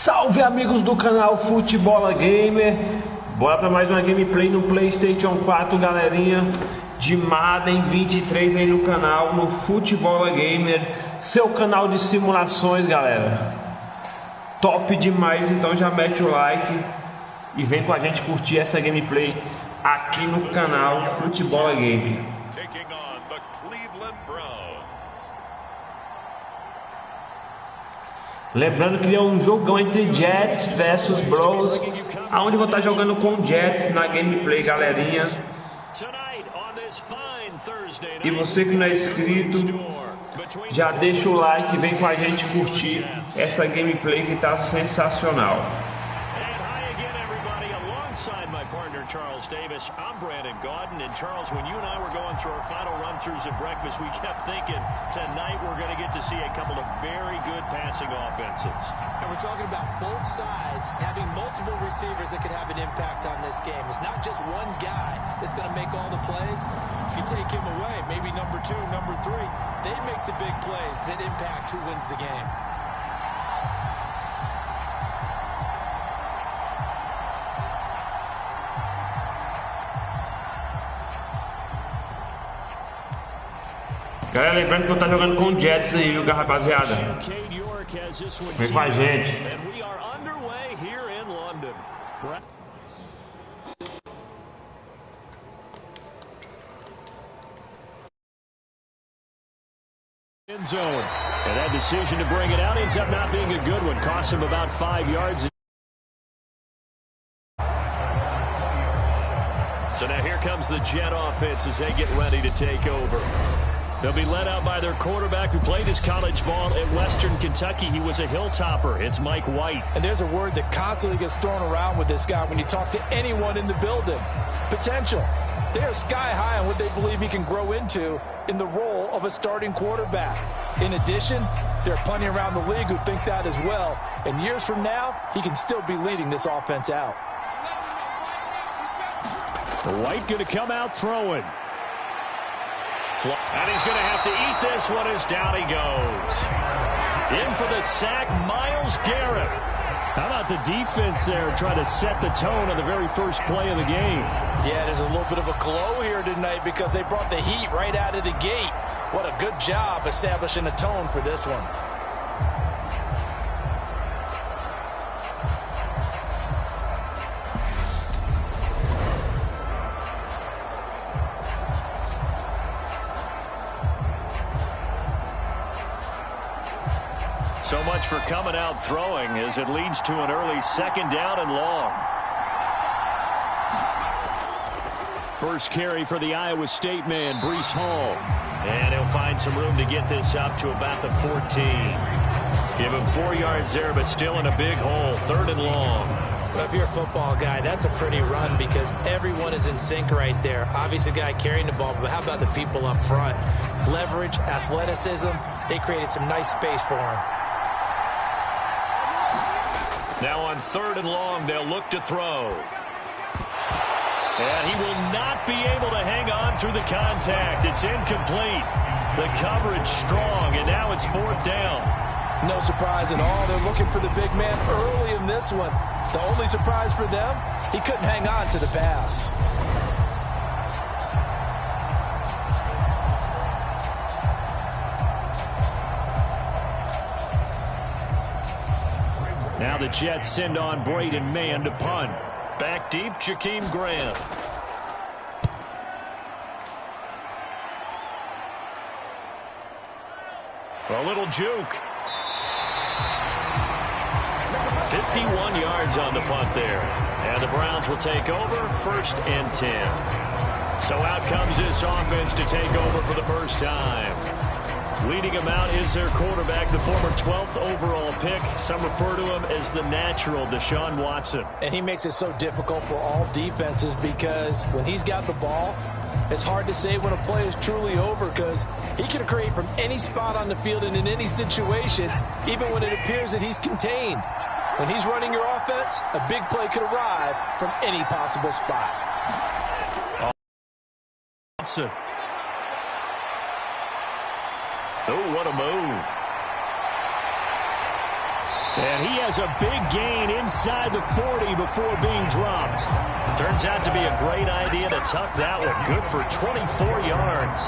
Salve amigos do canal Futebola Gamer. Bora para mais uma gameplay no PlayStation 4, galerinha, de Madden 23 aí no canal, no Futebola Gamer, seu canal de simulações, galera. Top demais, então já mete o like e vem com a gente curtir essa gameplay aqui no canal Futebola Gamer. Lembrando que é um jogão entre Jets versus Bros, aonde vou estar jogando com Jets na gameplay, galerinha. E você que não é inscrito, já deixa o like e vem com a gente curtir essa gameplay que tá sensacional. Charles Davis, I'm Brandon Gaudin, and Charles, when you and I were going through our final run-throughs at breakfast, we kept thinking tonight we're going to get to see a couple of very good passing offenses. And we're talking about both sides having multiple receivers that could have an impact on this game. It's not just one guy that's going to make all the plays. If you take him away, maybe number two, number three, they make the big plays that impact who wins the game. Galera, lembrando que eu tô jogando com o Jets aí, viu, rapaziada? Vem com a gente. End zone. And that decision to bring it out ends up not being a good one. Cost him about 5 yards. So now here comes the Jet offense as they get ready to take over. They'll be led out by their quarterback who played his college ball at Western Kentucky. He was a hilltopper. It's Mike White. And there's a word that constantly gets thrown around with this guy when you talk to anyone in the building. Potential. They are sky high on what they believe he can grow into in the role of a starting quarterback. In addition, there are plenty around the league who think that as well. And years from now, he can still be leading this offense out. White going to come out throwing. And he's going to have to eat this one as down he goes. In for the sack, Myles Garrett. How about the defense there trying to set the tone on the very first play of the game? Yeah, there's a little bit of a glow here tonight because they brought the heat right out of the gate. What a good job establishing a tone for this one. So much for coming out throwing as it leads to an early second down and long. First carry for the Iowa State man, Breece Hall. And he'll find some room to get this up to about the 14. Give him 4 yards there, but still in a big hole, third and long. Well, if you're a football guy, that's a pretty run because everyone is in sync right there. Obviously, the guy carrying the ball, but how about the people up front? Leverage, athleticism, they created some nice space for him. Now on third and long, they'll look to throw. And he will not be able to hang on through the contact. It's incomplete. The coverage strong, and now it's fourth down. No surprise at all. They're looking for the big man early in this one. The only surprise for them, he couldn't hang on to the pass. Now the Jets send on Braden Mann to punt. Back deep, Jakeem Graham. A little juke. 51 yards on the punt there. And the Browns will take over, 1st and 10. So out comes this offense to take over for the first time. Leading him out is their quarterback, the former 12th overall pick. Some refer to him as the natural, Deshaun Watson. And he makes it so difficult for all defenses because when he's got the ball, it's hard to say when a play is truly over because he can create from any spot on the field and in any situation, even when it appears that he's contained. When he's running your offense, a big play could arrive from any possible spot. Watson. Oh, what a move. And he has a big gain inside the 40 before being dropped. Turns out to be a great idea to tuck that one. Good for 24 yards.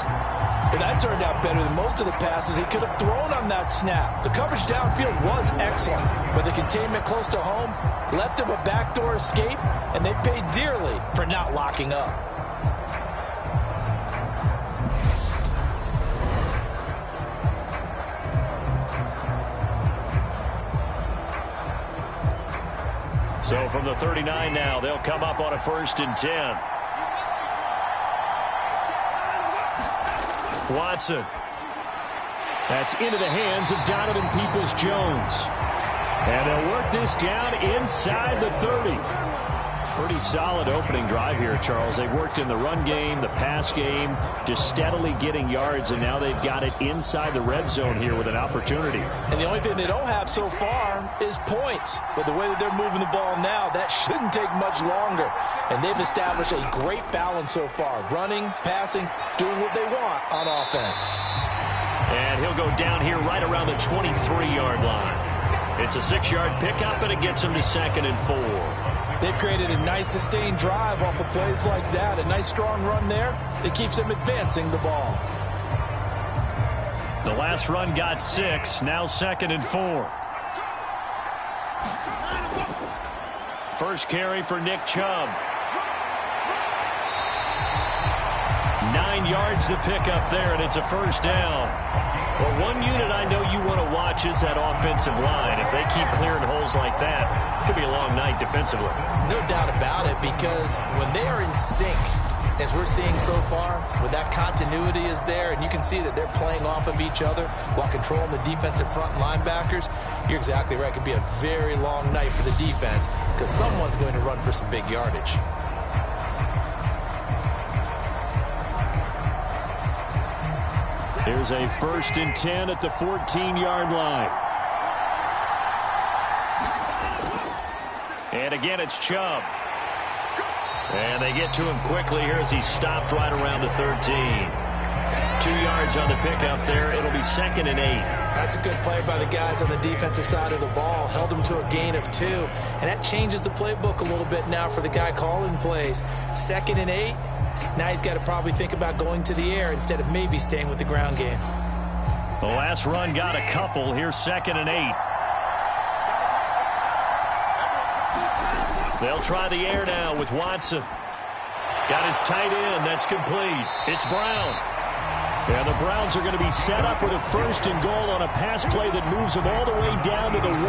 Well, that turned out better than most of the passes he could have thrown on that snap. The coverage downfield was excellent, but the containment close to home left him a backdoor escape, and they paid dearly for not locking up. So from the 39 now, they'll come up on a 1st and 10. Watson. That's into the hands of Donovan Peoples-Jones. And they'll work this down inside the 30. Pretty solid opening drive here, Charles. They've worked in the run game, the pass game, just steadily getting yards, and now they've got it inside the red zone here with an opportunity. And the only thing they don't have so far is points. But the way that they're moving the ball now, that shouldn't take much longer. And they've established a great balance so far. Running, passing, doing what they want on offense. And he'll go down here right around the 23-yard line. It's a 6-yard pickup, and it gets him to 2nd and 4. They've created a nice sustained drive off of plays like that. A nice strong run there that keeps them advancing the ball. The last run got 6. Now 2nd and 4. First carry for Nick Chubb. 9 yards to pick up there, and it's a 1st down. Well, one unit I know you want to watch is that offensive line. If they keep clearing holes like that, it could be a long night defensively. No doubt about it, because when they are in sync, as we're seeing so far, when that continuity is there and you can see that they're playing off of each other while controlling the defensive front linebackers, you're exactly right. It could be a very long night for the defense because someone's going to run for some big yardage. Here's a 1st and 10 at the 14-yard line. And again, it's Chubb. And they get to him quickly here as he stopped right around the 13. 2 yards on the pickup there. It'll be 2nd and 8. That's a good play by the guys on the defensive side of the ball. Held them to a gain of 2. And that changes the playbook a little bit now for the guy calling plays. 2nd and 8. Now he's got to probably think about going to the air instead of maybe staying with the ground game. The last run got a couple. Here's 2nd and 8. They'll try the air now with Watson. Got his tight end. That's complete. It's Brown. And the Browns are going to be set up with a 1st and goal on a pass play that moves them all the way down to the 1.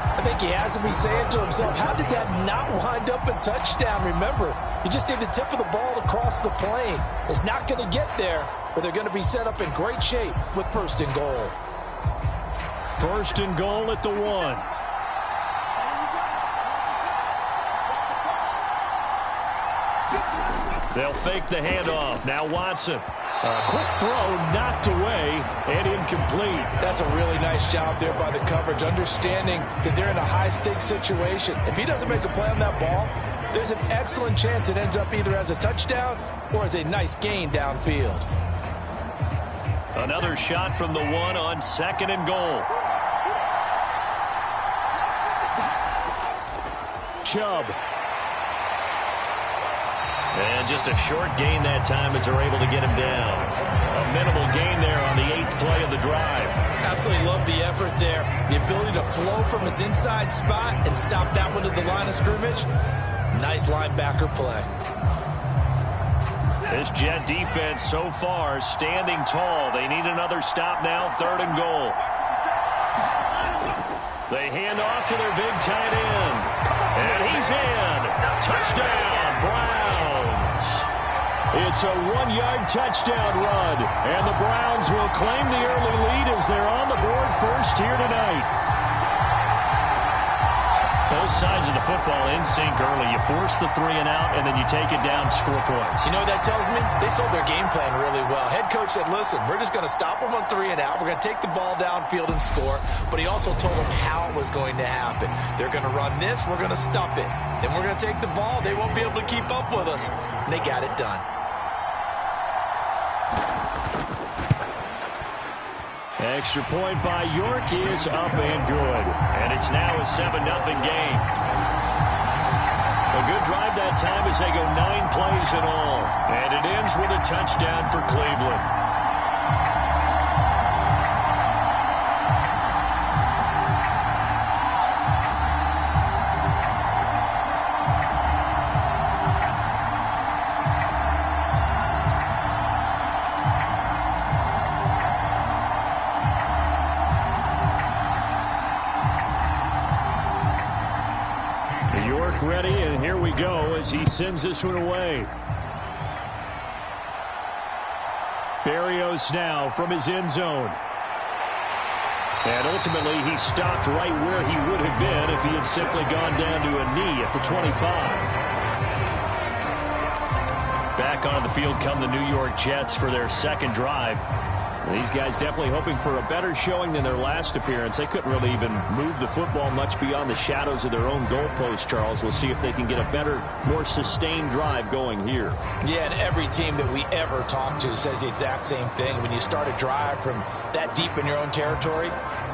I think he has to be saying to himself, how did that not wind up a touchdown? Remember, you just need the tip of the ball to cross the plane. It's not going to get there, but they're going to be set up in great shape with 1st and goal. 1st and goal at the 1. They'll fake the handoff. Now Watson. A quick throw knocked away and incomplete. That's a really nice job there by the coverage, understanding that they're in a high-stakes situation. If he doesn't make a play on that ball, there's an excellent chance it ends up either as a touchdown or as a nice gain downfield. Another shot from the 1 on 2nd and goal. Chubb. And just a short gain that time as they're able to get him down. A minimal gain there on the 8th play of the drive. Absolutely love the effort there. The ability to flow from his inside spot and stop that one at the line of scrimmage. Nice linebacker play. This Jet defense so far standing tall. They need another stop now, 3rd and goal. They hand off to their big tight end. And he's in. Touchdown, Browns. It's a 1-yard touchdown run. And the Browns will claim the early lead as they're on the board first here tonight. Both sides of the football in sync early. You force the 3 and out, and then you take it down, score points. You know what that tells me? They sold their game plan really well. Head coach said, listen, we're just going to stop them on 3 and out. We're going to take the ball downfield and score. But he also told them how it was going to happen. They're going to run this. We're going to stop it. Then we're going to take the ball. They won't be able to keep up with us. And they got it done. Extra point by York is up and good. And it's now a 7-0 game. A good drive that time as they go 9 plays in all. And it ends with a touchdown for Cleveland. Ready, and here we go as he sends this one away. Berrios now from his end zone. And ultimately, he stopped right where he would have been if he had simply gone down to a knee at the 25. Back on the field come the New York Jets for their second drive. These guys definitely hoping for a better showing than their last appearance. They couldn't really even move the football much beyond the shadows of their own goalpost, Charles. We'll see if they can get a better, more sustained drive going here. Yeah, and every team that we ever talk to says the exact same thing. When you start a drive from that deep in your own territory,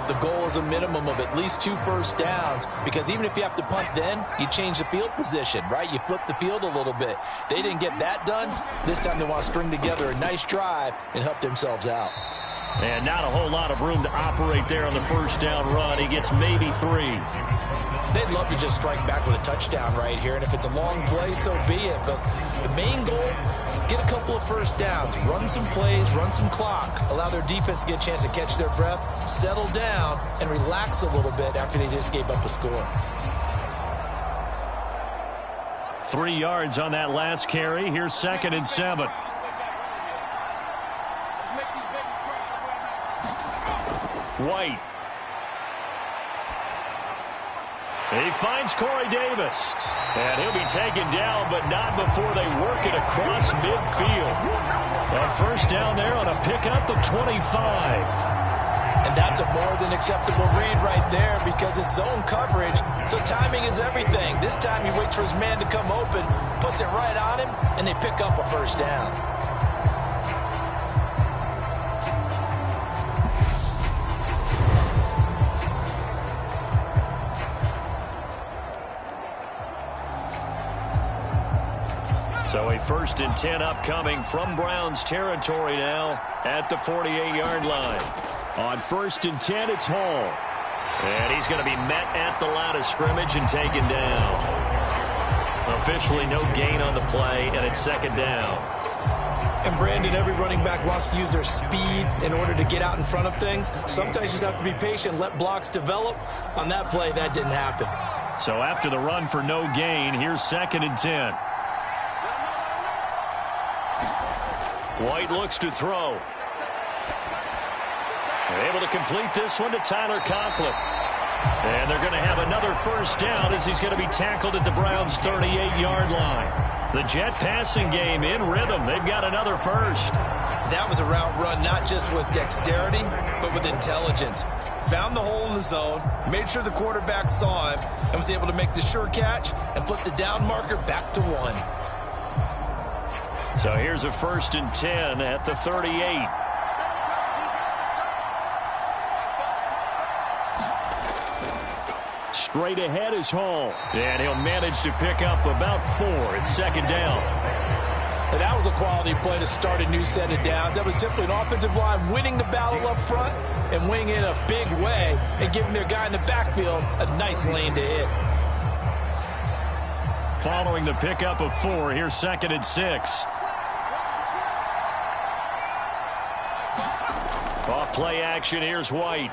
the goal is a minimum of at least 2 first downs, because even if you have to punt then, you change the field position, right? You flip the field a little bit. They didn't get that done. This time they want to string together a nice drive and help themselves out. And not a whole lot of room to operate there on the first down run. He gets maybe 3. They'd love to just strike back with a touchdown right here, and if it's a long play, so be it. But the main goal, get a couple of first downs, run some plays, run some clock, allow their defense to get a chance to catch their breath, settle down, and relax a little bit after they just gave up a score. 3 yards on that last carry. Here's 2nd and 7. White. He finds Corey Davis. And he'll be taken down, but not before they work it across midfield. A first down there on a pickup of 25. And that's a more than acceptable read right there, because it's zone coverage, so timing is everything. This time he waits for his man to come open, puts it right on him, and they pick up a first down. So a 1st and 10 upcoming from Browns territory now at the 48-yard line. On 1st and 10, it's Hall. And he's going to be met at the line of scrimmage and taken down. Officially no gain on the play, and it's 2nd down. And Brandon, every running back wants to use their speed in order to get out in front of things. Sometimes you just have to be patient, let blocks develop. On that play, that didn't happen. So after the run for no gain, here's 2nd and 10. White looks to throw. They're able to complete this one to Tyler Conklin. And they're going to have another first down as he's going to be tackled at the Browns' 38-yard line. The Jet passing game in rhythm. They've got another first. That was a route run not just with dexterity, but with intelligence. Found the hole in the zone, made sure the quarterback saw him, and was able to make the sure catch and flip the down marker back to 1. So here's a 1st and 10 at the 38. Straight ahead is Hall. And he'll manage to pick up about 4 at 2nd down. And that was a quality play to start a new set of downs. That was simply an offensive line winning the battle up front and winning in a big way and giving their guy in the backfield a nice lane to hit. Following the pickup of 4, here's 2nd and 6. Off play action, here's White.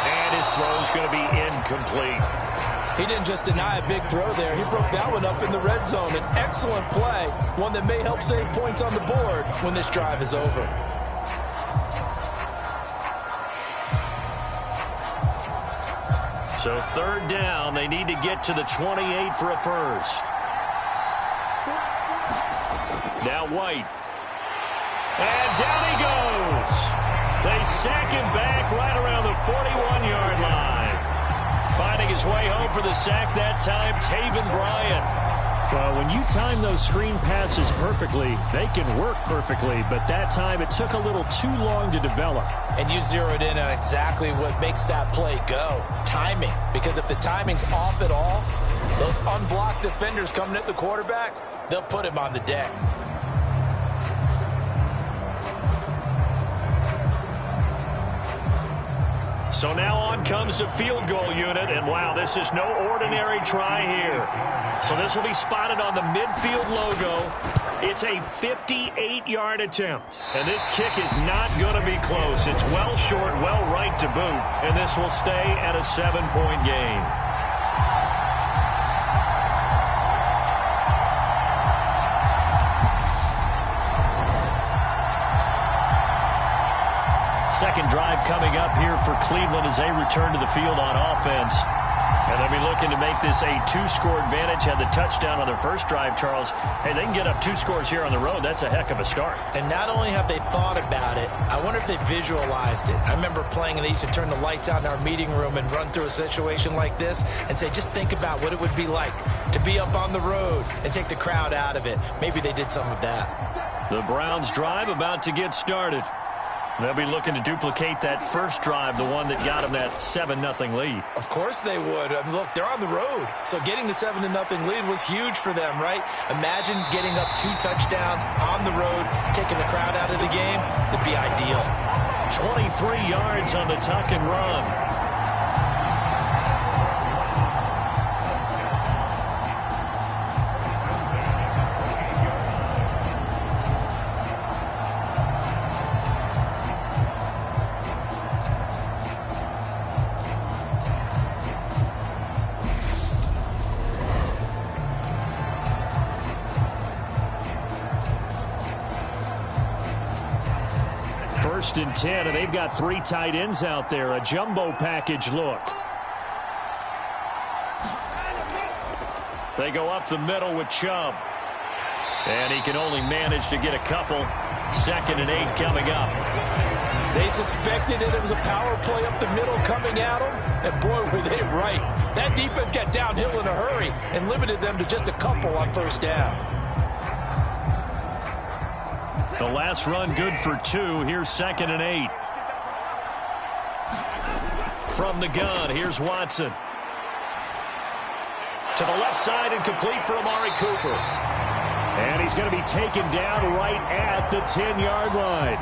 And his throw's going to be incomplete. He didn't just deny a big throw there. He broke that one up in the red zone. An excellent play, one that may help save points on the board when this drive is over. So 3rd down, they need to get to the 28 for a first. Now White. And down he goes. They sack him back right around the 41-yard line. Finding his way home for the sack that time, Taven Bryan. Well, when you time those screen passes perfectly, they can work perfectly, but that time it took a little too long to develop. And you zeroed in on exactly what makes that play go, timing. Because if the timing's off at all, those unblocked defenders coming at the quarterback, they'll put him on the deck. So now on comes the field goal unit, and wow, this is no ordinary try here. So this will be spotted on the midfield logo. It's a 58-yard attempt, and this kick is not going to be close. It's well short, well right to boot, and this will stay at a 7-point game. Second drive coming up here for Cleveland as they return to the field on offense. And they'll be looking to make this a two-score advantage. Had the touchdown on their first drive, Charles. Hey, they can get up 2 scores here on the road. That's a heck of a start. And not only have they thought about it, I wonder if they visualized it. I remember playing, and they used to turn the lights out in our meeting room and run through a situation like this and say, just think about what it would be like to be up on the road and take the crowd out of it. Maybe they did some of that. The Browns drive about to get started. They'll be looking to duplicate that first drive, the one that got them that 7-0 lead. Of course they would. I mean, look, they're on the road. So getting the 7-0 lead was huge for them, right? Imagine getting up 2 touchdowns on the road, taking the crowd out of the game. It'd be ideal. 23 yards on the tuck and run. First and 10, and they've got 3 tight ends out there. A jumbo package look. They go up the middle with Chubb. And he can only manage to get a couple. 2nd and 8 coming up. They suspected it was a power play up the middle coming at them. And boy, were they right. That defense got downhill in a hurry and limited them to just a couple on first down. The last run good for 2. Here's 2nd and 8. From the gun, here's Watson. To the left side and complete for Amari Cooper. And he's going to be taken down right at the 10-yard line.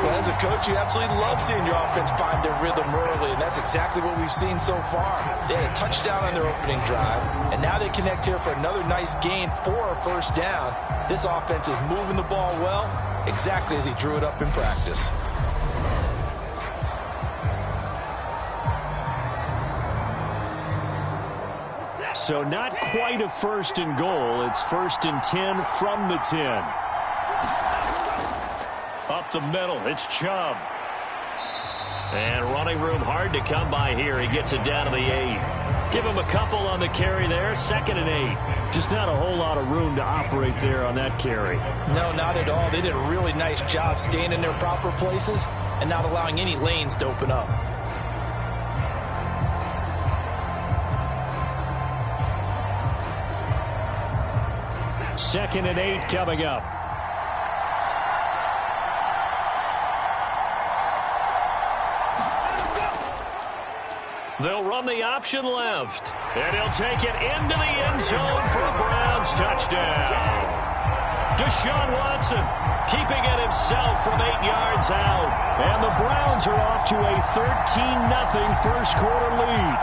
Well, as a coach, you absolutely love seeing your offense find their rhythm early, and that's exactly what we've seen so far. They had a touchdown on their opening drive, and now they connect here for another nice gain for a first down. This offense is moving the ball well, exactly as he drew it up in practice. So not quite a 1st and goal. It's 1st and 10 from the 10. Up the middle, it's Chubb. And running room hard to come by here. He gets it down to the 8. Give him a couple on the carry there. 2nd and 8. Just not a whole lot of room to operate there on that carry. No, not at all. They did a really nice job staying in their proper places and not allowing any lanes to open up. 2nd and 8 coming up. They'll run the option left. And he'll take it into the end zone for a Browns touchdown. Deshaun Watson keeping it himself from 8 yards out. And the Browns are off to a 13-0 first quarter lead.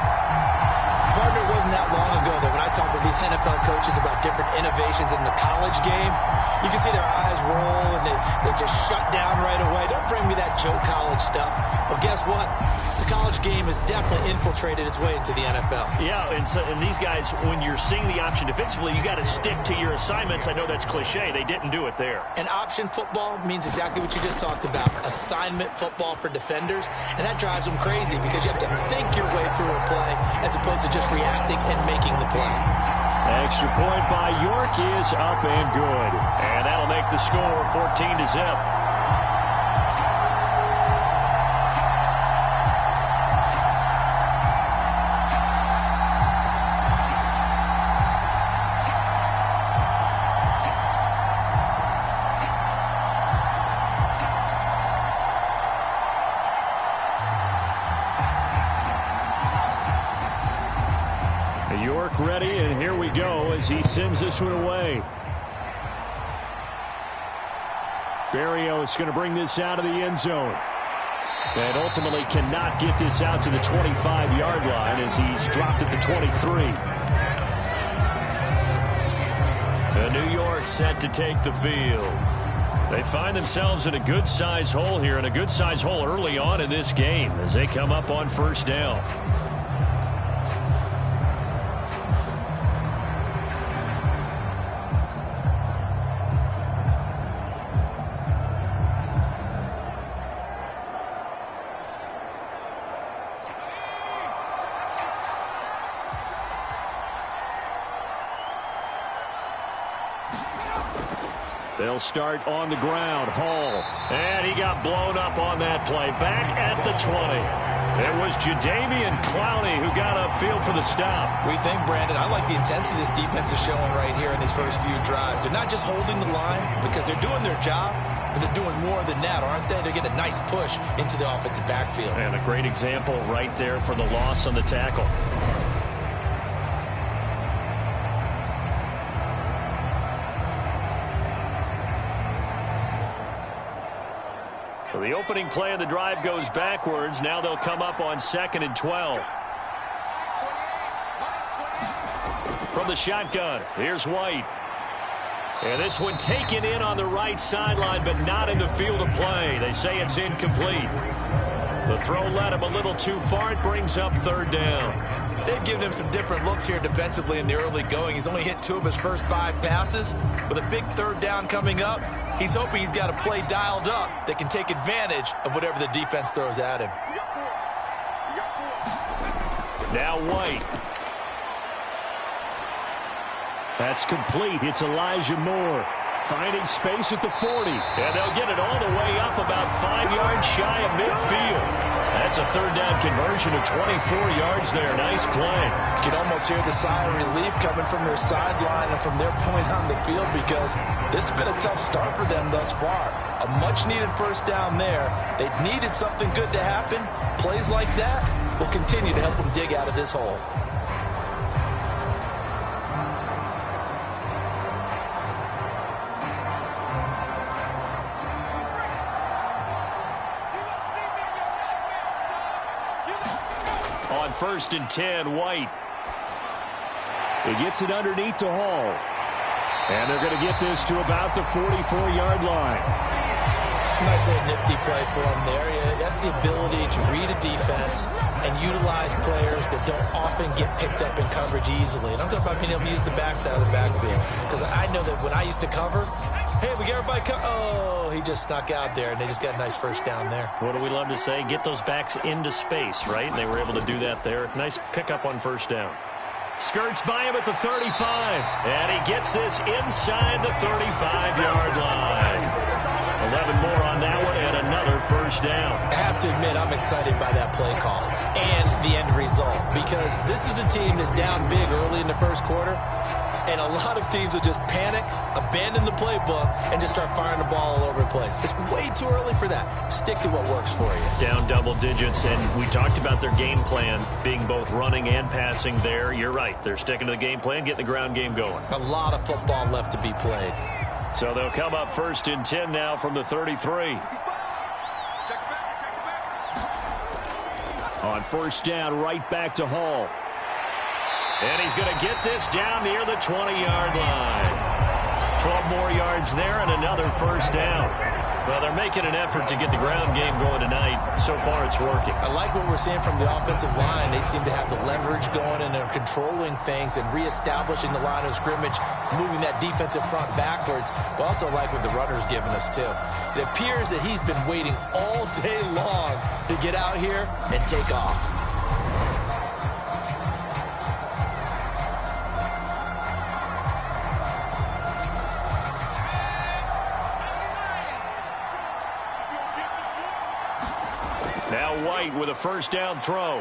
Partner, it wasn't that long ago that when I talk with these NFL coaches about different innovations in the college game, you can see their eyes roll and they just shut down right away. Don't bring me that Joe College stuff. Well, guess what? The college game has definitely infiltrated its way into the NFL. Yeah, and these guys, when you're seeing the option defensively, you got to stick to your assignments. I know that's cliche. They didn't do it there. And option football means exactly what you just talked about. Assignment football for defenders. And that drives them crazy because you have to think your way through a play as opposed to just reacting and making the play. Extra point by York is up and good. And that'll make the score 14-0. Work ready, and here we go as he sends this one away. Barrios going to bring this out of the end zone. And ultimately cannot get this out to the 25-yard line as he's dropped at the 23. And New York set to take the field. They find themselves in a good-sized hole here, and a good-sized hole early on in this game as they come up on first down. They'll start on the ground. Hall. And he got blown up on that play. Back at the 20. It was Jadeveon Clowney who got upfield for the stop. We think, Brandon, I like the intensity this defense is showing right here in these first few drives. They're not just holding the line because they're doing their job, but they're doing more than that, aren't they? They're getting a nice push into the offensive backfield. And a great example right there for the loss on the tackle. So the opening play of the drive goes backwards. Now they'll come up on 2nd and 12. From the shotgun, here's White. And this one taken in on the right sideline, but not in the field of play. They say it's incomplete. The throw led him a little too far. It brings up 3rd down. They've given him some different looks here defensively in the early going. He's only hit 2 of his first 5 passes. With a big 3rd down coming up, he's hoping he's got a play dialed up that can take advantage of whatever the defense throws at him. Now White. That's complete. It's Elijah Moore finding space at the 40. And they'll get it all the way up about 5 yards shy of midfield. That's a 3rd down conversion of 24 yards there. Nice play. You can almost hear the sigh of relief coming from their sideline and from their point on the field because this has been a tough start for them thus far. A much-needed first down there. They needed something good to happen. Plays like that will continue to help them dig out of this hole. On 1st and 10, White. He gets it underneath to Hall. And they're going to get this to about the 44-yard line. Nice little nifty play for him there. That's the ability to read a defense and utilize players that don't often get picked up in coverage easily. And I'm talking about being able to use the backside of the backfield. Because I know that when I used to cover, hey, we get everybody oh, he just snuck out there, and they just got a nice first down there. What do we love to say? Get those backs into space, right? And they were able to do that there. Nice pickup on first down. Skirts by him at the 35. And he gets this inside the 35-yard line. 11 more on that one and another first down. I have to admit, I'm excited by that play call and the end result because this is a team that's down big early in the first quarter. And a lot of teams will just panic, abandon the playbook, and just start firing the ball all over the place. It's way too early for that. Stick to what works for you. Down double digits, and we talked about their game plan being both running and passing there. You're right. They're sticking to the game plan, getting the ground game going. A lot of football left to be played. So they'll come up 1st and 10 now from the 33. On first down, right back to Hall. And he's going to get this down near the 20-yard line. 12 more yards there and another first down. Well, they're making an effort to get the ground game going tonight. So far, it's working. I like what we're seeing from the offensive line. They seem to have the leverage going, and they're controlling things and reestablishing the line of scrimmage, moving that defensive front backwards. But also like what the runner's giving us, too. It appears that he's been waiting all day long to get out here and take off. Now White with a first down throw.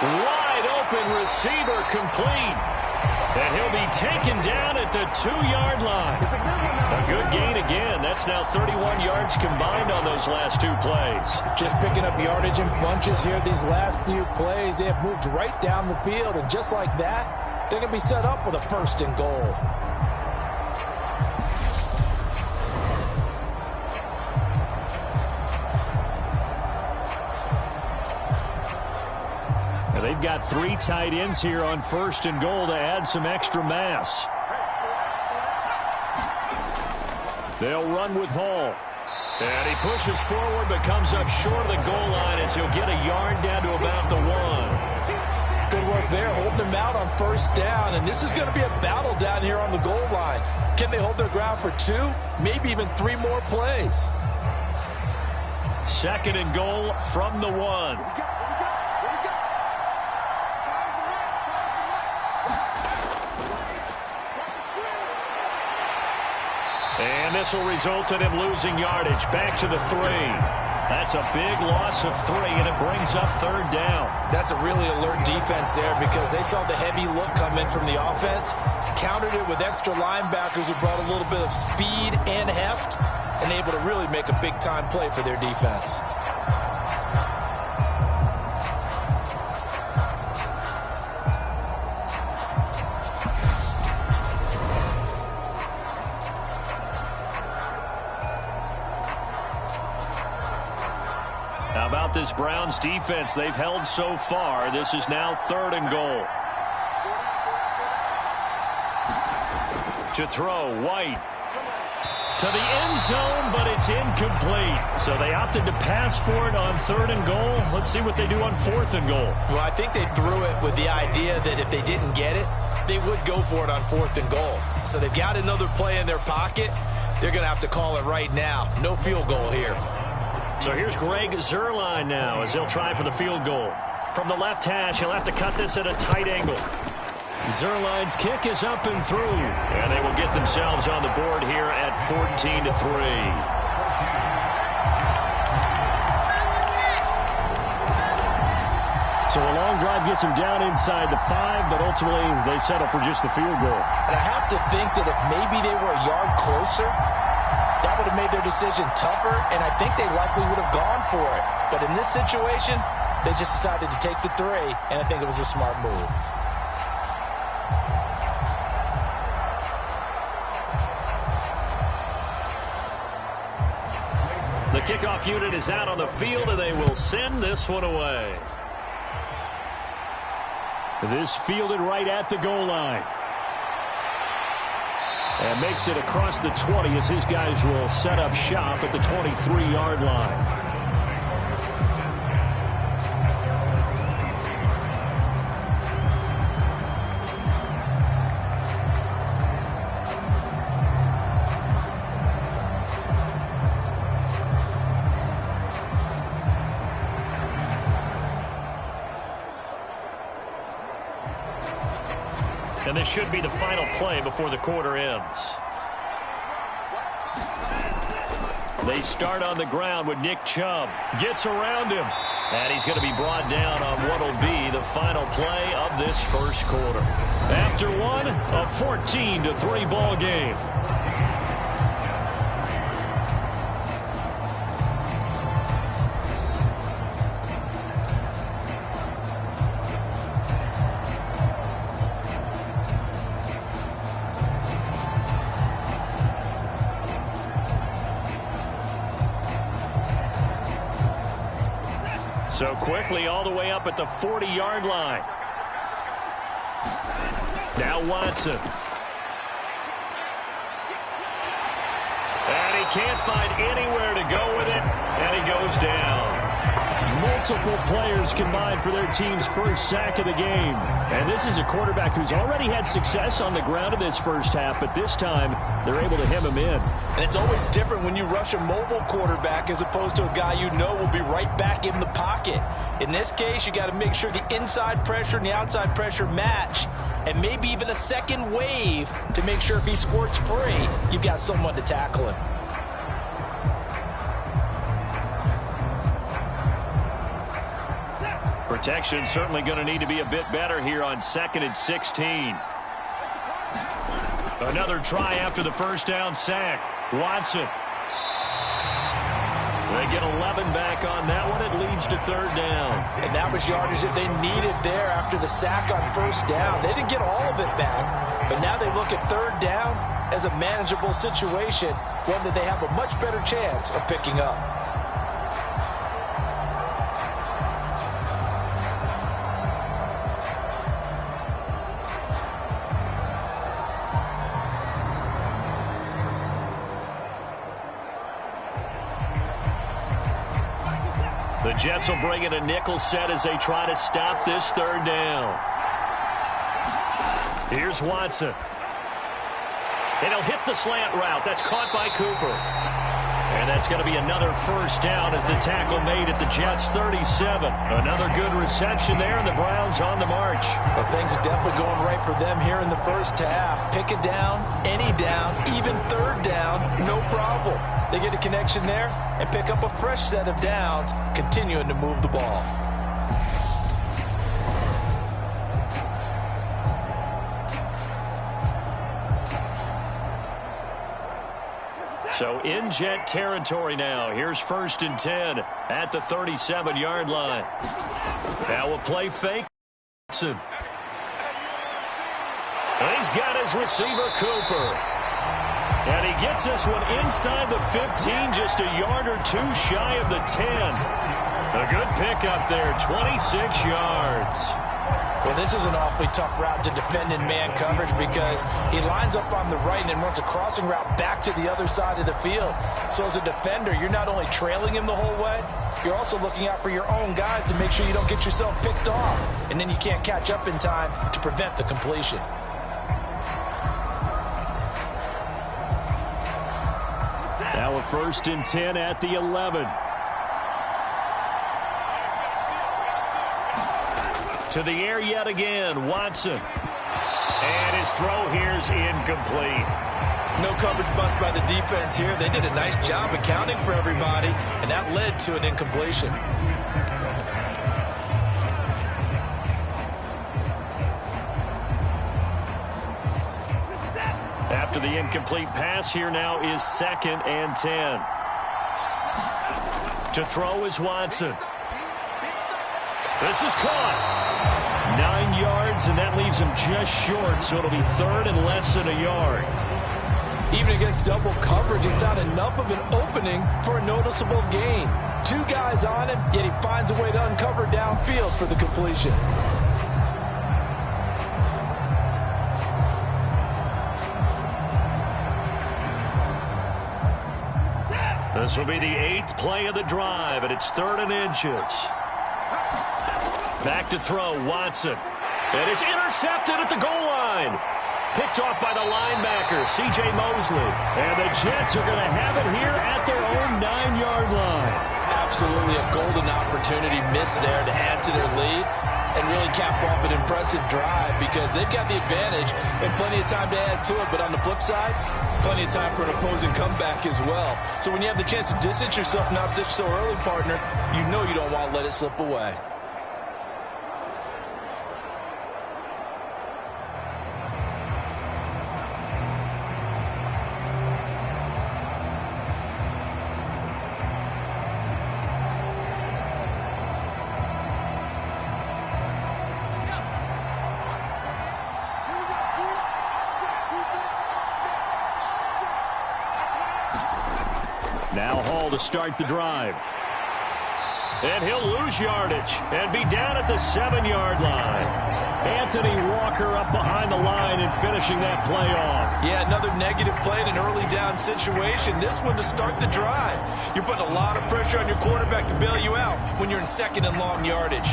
Wide open receiver complete. And he'll be taken down at the 2-yard line. A good gain again. That's now 31 yards combined on those last 2 plays. Just picking up yardage in bunches here these last few plays. They have moved right down the field, and just like that, they're going to be set up with a 1st and goal. They've got 3 tight ends here on 1st and goal to add some extra mass. They'll run with Hall. And he pushes forward but comes up short of the goal line as he'll get a yard down to about the 1. Good work there, holding them out on 1st down. And this is going to be a battle down here on the goal line. Can they hold their ground for 2, maybe even 3 more plays? 2nd and goal from the 1. And this will result in him losing yardage. Back to the 3. That's a big loss of 3, and it brings up 3rd down. That's a really alert defense there because they saw the heavy look come in from the offense, countered it with extra linebackers who brought a little bit of speed and heft, and able to really make a big-time play for their defense. How about this Browns defense they've held so far? This is now 3rd and goal. To throw, White. To the end zone, but it's incomplete. So they opted to pass for it on 3rd and goal. Let's see what they do on 4th and goal. Well, I think they threw it with the idea that if they didn't get it, they would go for it on 4th and goal. So they've got another play in their pocket. They're going to have to call it right now. No field goal here. So here's Greg Zuerlein now as he'll try for the field goal. From the left hash, he'll have to cut this at a tight angle. Zuerlein's kick is up and through. And they will get themselves on the board here at 14-3. So a long drive gets them down inside the 5, but ultimately they settle for just the field goal. And I have to think that if maybe they were a yard closer, that would have made their decision tougher, and I think they likely would have gone for it. But in this situation, they just decided to take the 3, and I think it was a smart move. The kickoff unit is out on the field, and they will send this one away. This fielded right at the goal line. And makes it across the 20 as his guys will set up shop at the 23-yard line. And this should be the final play before the quarter ends. They start on the ground with Nick Chubb. Gets around him. And he's going to be brought down on what will be the final play of this first quarter. After one, a 14-3 ball game. So quickly all the way up at the 40-yard line. Now Watson. And he can't find anywhere to go with it, and he goes down. Multiple players combined for their team's first sack of the game. And this is a quarterback who's already had success on the ground in this first half, but this time they're able to hem him in. And it's always different when you rush a mobile quarterback as opposed to a guy you know will be right back in the pocket. In this case, you got to make sure the inside pressure and the outside pressure match, and maybe even a second wave to make sure if he squirts free, you've got someone to tackle him. Protection certainly going to need to be a bit better here on 2nd and 16. Another try after the first down sack. Watson. They get 11 back on that one. It leads to third down. And that was yardage that they needed there after the sack on first down. They didn't get all of it back, but now they look at third down as a manageable situation, one that they have a much better chance of picking up. The Jets will bring in a nickel set as they try to stop this third down. Here's Watson. And he'll hit the slant route. That's caught by Cooper. And that's going to be another first down as the tackle made at the Jets' 37. Another good reception there, and the Browns on the march. But things are definitely going right for them here in the first half. Pick it down, any down, even third down, no problem. They get a connection there and pick up a fresh set of downs, continuing to move the ball. So in Jet territory now. Here's 1st and 10 at the 37-yard line. Now we'll play fake. And he's got his receiver, Cooper. And he gets this one inside the 15, just a yard or two shy of the 10. A good pickup there, 26 yards. Well, this is an awfully tough route to defend in man coverage because he lines up on the right and then runs a crossing route back to the other side of the field. So as a defender, you're not only trailing him the whole way, you're also looking out for your own guys to make sure you don't get yourself picked off. And then you can't catch up in time to prevent the completion. Now a 1st and 10 at the 11. To the air yet again, Watson. And his throw here's incomplete. No coverage bust by the defense here. They did a nice job accounting for everybody, and that led to an incompletion. After the incomplete pass, here now is 2nd and 10. To throw is Watson. This is caught. 9 yards, and that leaves him just short, so it'll be 3rd and less than a yard. Even against double coverage, he found enough of an opening for a noticeable gain. 2 guys on him, yet he finds a way to uncover downfield for the completion. This will be the 8th play of the drive, and it's 3rd and inches. Back to throw, Watson. And it's intercepted at the goal line. Picked off by the linebacker, C.J. Mosley. And the Jets are going to have it here at their own 9-yard line. Absolutely a golden opportunity missed there to add to their lead and really cap off an impressive drive because they've got the advantage and plenty of time to add to it. But on the flip side, plenty of time for an opposing comeback as well. So when you have the chance to distance yourself not just so early, partner, you know you don't want to let it slip away. Now Hall to start the drive. And he'll lose yardage and be down at the 7-yard line. Anthony Walker up behind the line and finishing that play off. Yeah, another negative play in an early down situation. This one to start the drive. You're putting a lot of pressure on your quarterback to bail you out when you're in 2nd and long yardage.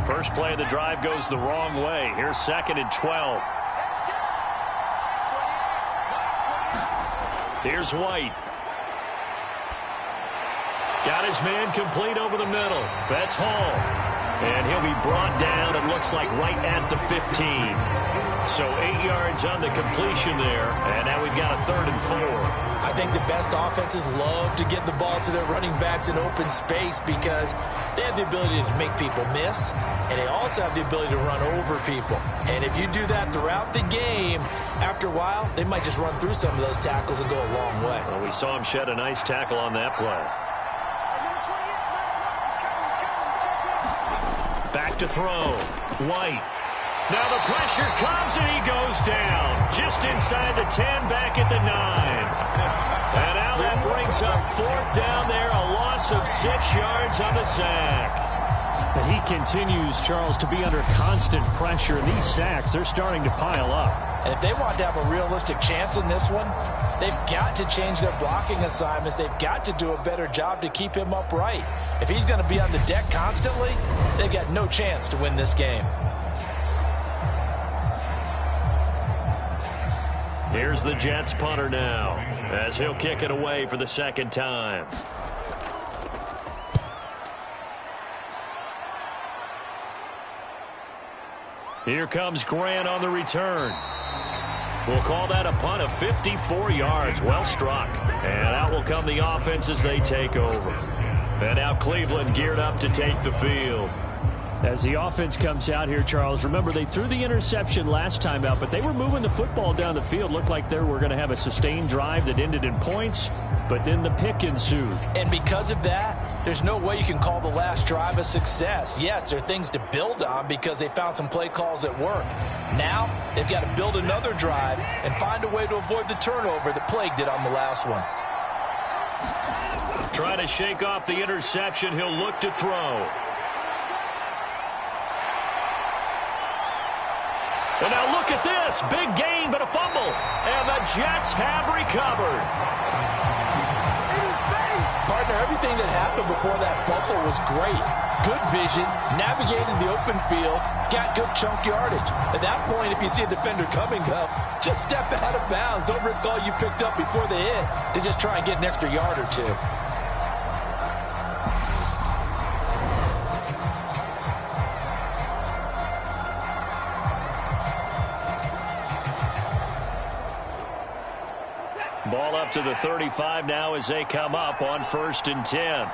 First play of the drive goes the wrong way. Here's 2nd and 12. Here's White. Got his man complete over the middle. That's Hall. And he'll be brought down, it looks like, right at the 15. So 8 yards on the completion there, and now we've got a 3rd and 4. I think the best offenses love to get the ball to their running backs in open space because they have the ability to make people miss, and they also have the ability to run over people. And if you do that throughout the game, after a while, they might just run through some of those tackles and go a long way. Well, we saw him shed a nice tackle on that play. Back to throw. White. Now the pressure comes and he goes down. Just inside the 10, back at the 9. And now that brings up 4th down there, a loss of 6 yards on the sack. And he continues, Charles, to be under constant pressure. And these sacks, they're starting to pile up. And if they want to have a realistic chance in this one, they've got to change their blocking assignments. They've got to do a better job to keep him upright. If he's going to be on the deck constantly, they've got no chance to win this game. Here's the Jets punter now, as he'll kick it away for the 2nd time. Here comes Grant on the return. We'll call that a punt of 54 yards. Well struck. And out will come the offense as they take over. And now Cleveland geared up to take the field. As the offense comes out here, Charles, remember they threw the interception last time out, but they were moving the football down the field. Looked like they were going to have a sustained drive that ended in points, but then the pick ensued. And because of that, there's no way you can call the last drive a success. Yes, there are things to build on because they found some play calls that work. Now, they've got to build another drive and find a way to avoid the turnover that plagued it on the last one. Trying to shake off the interception, he'll look to throw. And now look at this. Big gain, but a fumble. And the Jets have recovered. Partner, everything that happened before that fumble was great. Good vision, navigated the open field, got good chunk yardage. At that point, if you see a defender coming, though, just step out of bounds. Don't risk all you picked up before they hit to just try and get an extra yard or two. Ball up to the 35 now as they come up on 1st and 10.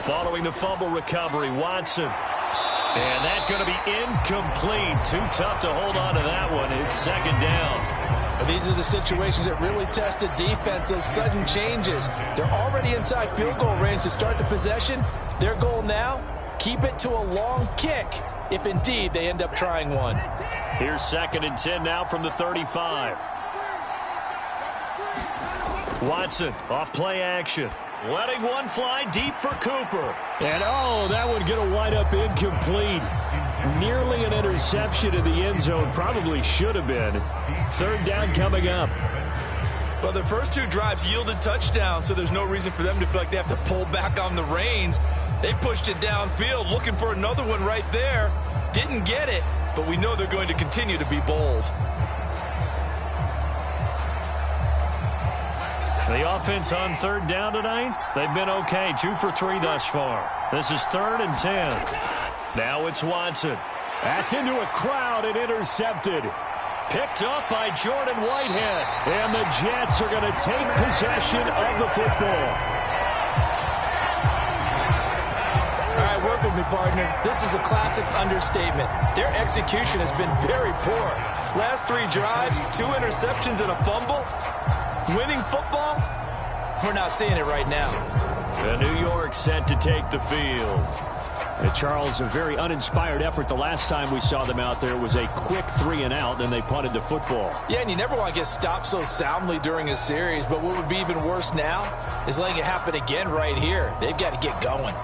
Following the fumble recovery, Watson. And that's going to be incomplete. Too tough to hold on to that one. It's 2nd down. But these are the situations that really test a defense, those sudden changes. They're already inside field goal range to start the possession. Their goal now, keep it to a long kick, if indeed they end up trying one. Here's 2nd and 10 now from the 35. Watson off play action. Letting one fly deep for Cooper. And, oh, that one going to wind up incomplete. Nearly an interception in the end zone. Probably should have been. 3rd down coming up. Well, the first 2 drives yielded touchdowns, so there's no reason for them to feel like they have to pull back on the reins. They pushed it downfield, looking for another one right there. Didn't get it, but we know they're going to continue to be bold. The offense on 3rd down tonight, they've been okay. 2 for 3 thus far. This is 3rd and 10. Now it's Watson. That's into a crowd and intercepted. Picked up by Jordan Whitehead. And the Jets are going to take possession of the football. All right, work with me, partner. This is a classic understatement. Their execution has been very poor. Last 3 drives, 2 interceptions and a fumble. Winning football? We're not seeing it right now. And New York set to take the field. And Charles, a very uninspired effort. The last time we saw them out there was a quick 3 and out, and they punted the football. Yeah, and you never want to get stopped so soundly during a series, but what would be even worse now is letting it happen again right here. They've got to get going.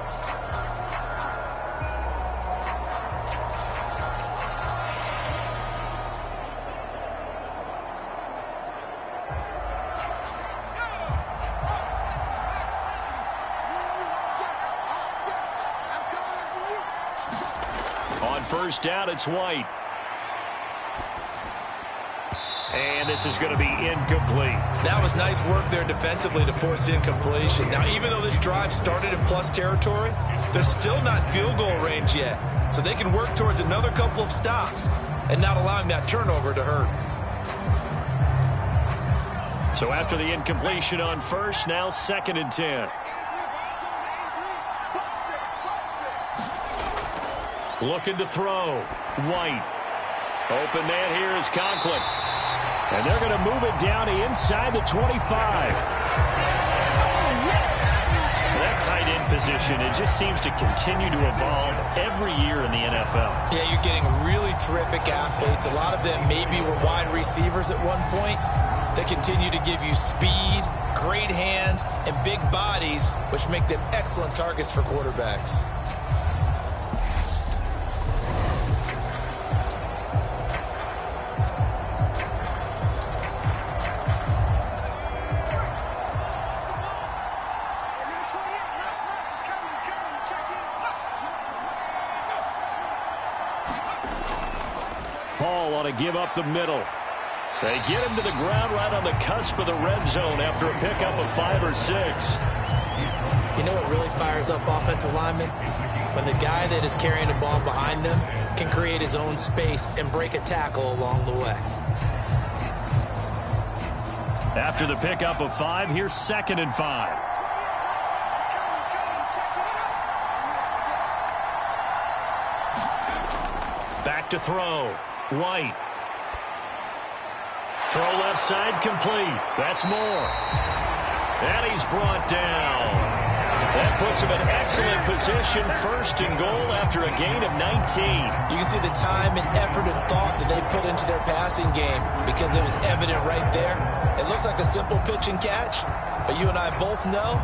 On 1st down, it's White. And this is going to be incomplete. That was nice work there defensively to force incompletion. Now, even though this drive started in plus territory, they're still not in field goal range yet. So they can work towards another couple of stops and not allowing that turnover to hurt. So after the incompletion on first, now 2nd and 10. Looking to throw. White. Open man here is Conklin. And they're going to move it down to inside the 25. That tight end position, it just seems to continue to evolve every year in the NFL. Yeah, you're getting really terrific athletes. A lot of them maybe were wide receivers at one point. They continue to give you speed, great hands, and big bodies, which make them excellent targets for quarterbacks. Paul on to give up the middle. They get him to the ground right on the cusp of the red zone after a pickup of 5 or 6. You know what really fires up offensive linemen? When the guy that is carrying the ball behind them can create his own space and break a tackle along the way. After the pickup of 5, here's 2nd and 5. Back to throw. White. Throw left side complete. That's more. And he's brought down. That puts him in excellent position. 1st and goal after a gain of 19. You can see the time and effort and thought that they put into their passing game because it was evident right there. It looks like a simple pitch and catch, but you and I both know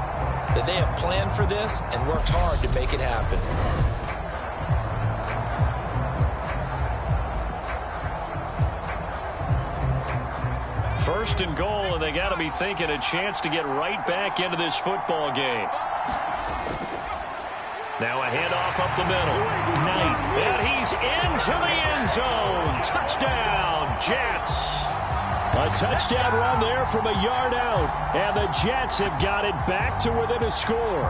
that they have planned for this and worked hard to make it happen. 1st and goal, and they got to be thinking a chance to get right back into this football game. Now a handoff up the middle. Knight, and he's into the end zone. Touchdown, Jets. A touchdown run there from a yard out, and the Jets have got it back to within a score.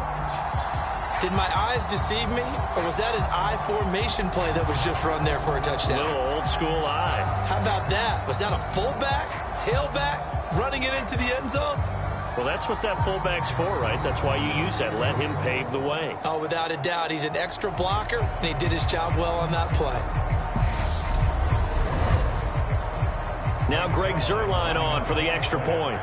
Did my eyes deceive me, or was that an I formation play that was just run there for a touchdown? Little old school eye. How about that? Was that a fullback, tailback, running it into the end zone? Well, that's what that fullback's for, right? That's why you use that. Let him pave the way. Oh, without a doubt. He's an extra blocker, and he did his job well on that play. Now Greg Zuerlein on for the extra point.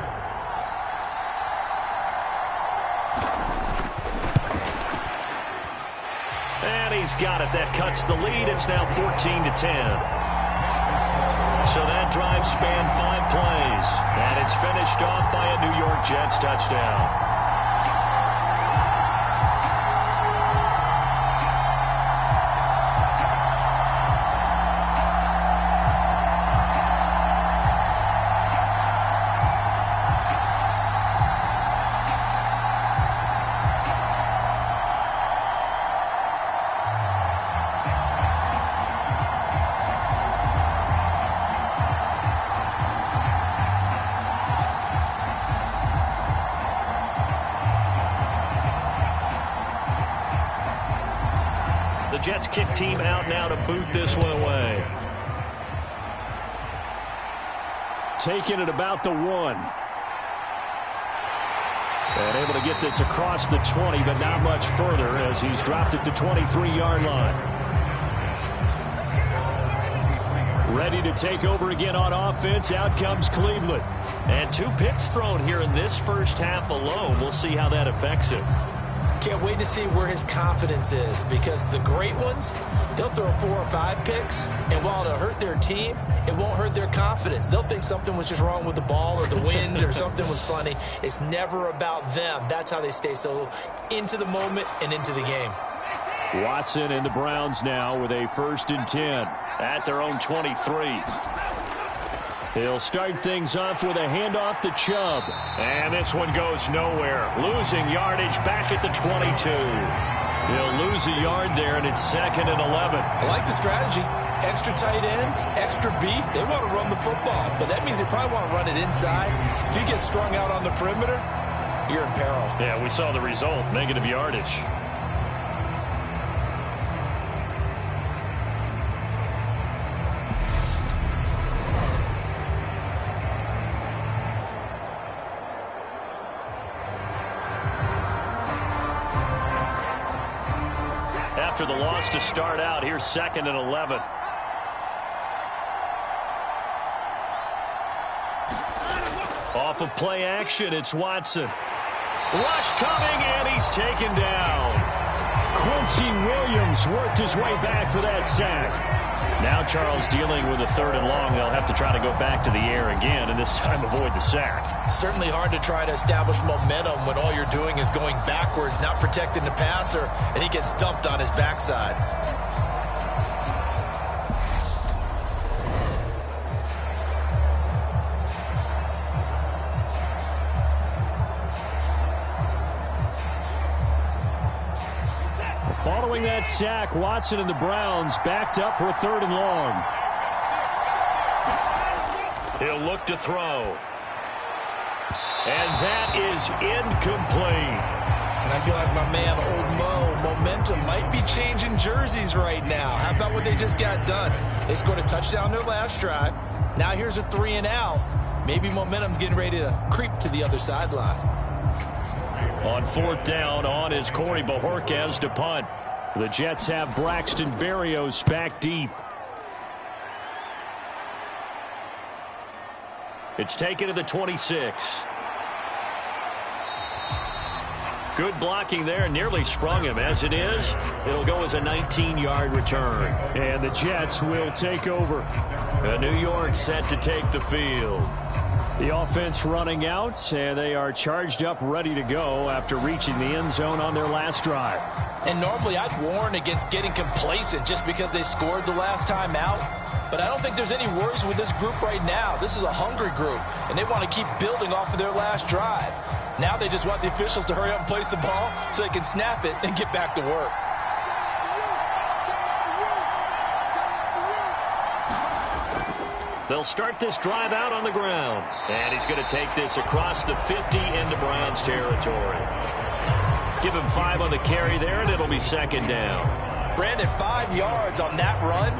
And he's got it. That cuts the lead. It's now 14-10. So that drive spanned 5 plays. And it's finished off by a New York Jets touchdown. The Jets kick team out now to boot this one away. Taking it about the 1. And able to get this across the 20, but not much further as he's dropped it to 23-yard line. Ready to take over again on offense. Out comes Cleveland. And 2 picks thrown here in this first half alone. We'll see how that affects him. Can't wait to see where his confidence is, because the great ones, they'll throw 4 or 5 picks, and while it'll hurt their team, it won't hurt their confidence. They'll think something was just wrong with the ball or the wind or something was funny. It's never about them. That's how they stay so into the moment and into the game. Watson and the Browns now with a 1st and 10 at their own 23. He'll start things off with a handoff to Chubb. And this one goes nowhere. Losing yardage back at the 22. He'll lose a yard there, and it's 2nd and 11. I like the strategy. Extra tight ends, extra beef. They want to run the football, but that means they probably want to run it inside. If you get strung out on the perimeter, you're in peril. Yeah, we saw the result, negative yardage. After the loss to start out, here's 2nd and 11. Off of play action, it's Watson. Rush coming, and he's taken down. Quincy Williams worked his way back for that sack. Now Charles dealing with a 3rd and long. They'll have to try to go back to the air again, and this time avoid the sack. Certainly hard to try to establish momentum when all you're doing is going backwards, not protecting the passer, and he gets dumped on his backside. Following that sack, Watson and the Browns backed up for a 3rd and long. He'll look to throw. And that is incomplete. And I feel like my man, Old Mo, momentum might be changing jerseys right now. How about what they just got done? They scored a touchdown their last drive. Now here's a 3 and out. Maybe momentum's getting ready to creep to the other sideline. On 4th down, on is Corey Bojorquez to punt. The Jets have Braxton Berrios back deep. It's taken to the 26. Good blocking there, nearly sprung him. As it is, it'll go as a 19-yard return. And the Jets will take over. New York set to take the field. The offense running out, and they are charged up, ready to go after reaching the end zone on their last drive. And normally I'd warn against getting complacent just because they scored the last time out. But I don't think there's any worries with this group right now. This is a hungry group, and they want to keep building off of their last drive. Now they just want the officials to hurry up and place the ball so they can snap it and get back to work. They'll start this drive out on the ground. And he's going to take this across the 50 into Browns territory. Give him 5 on the carry there, and it'll be 2nd down. Brandon, 5 yards on that run.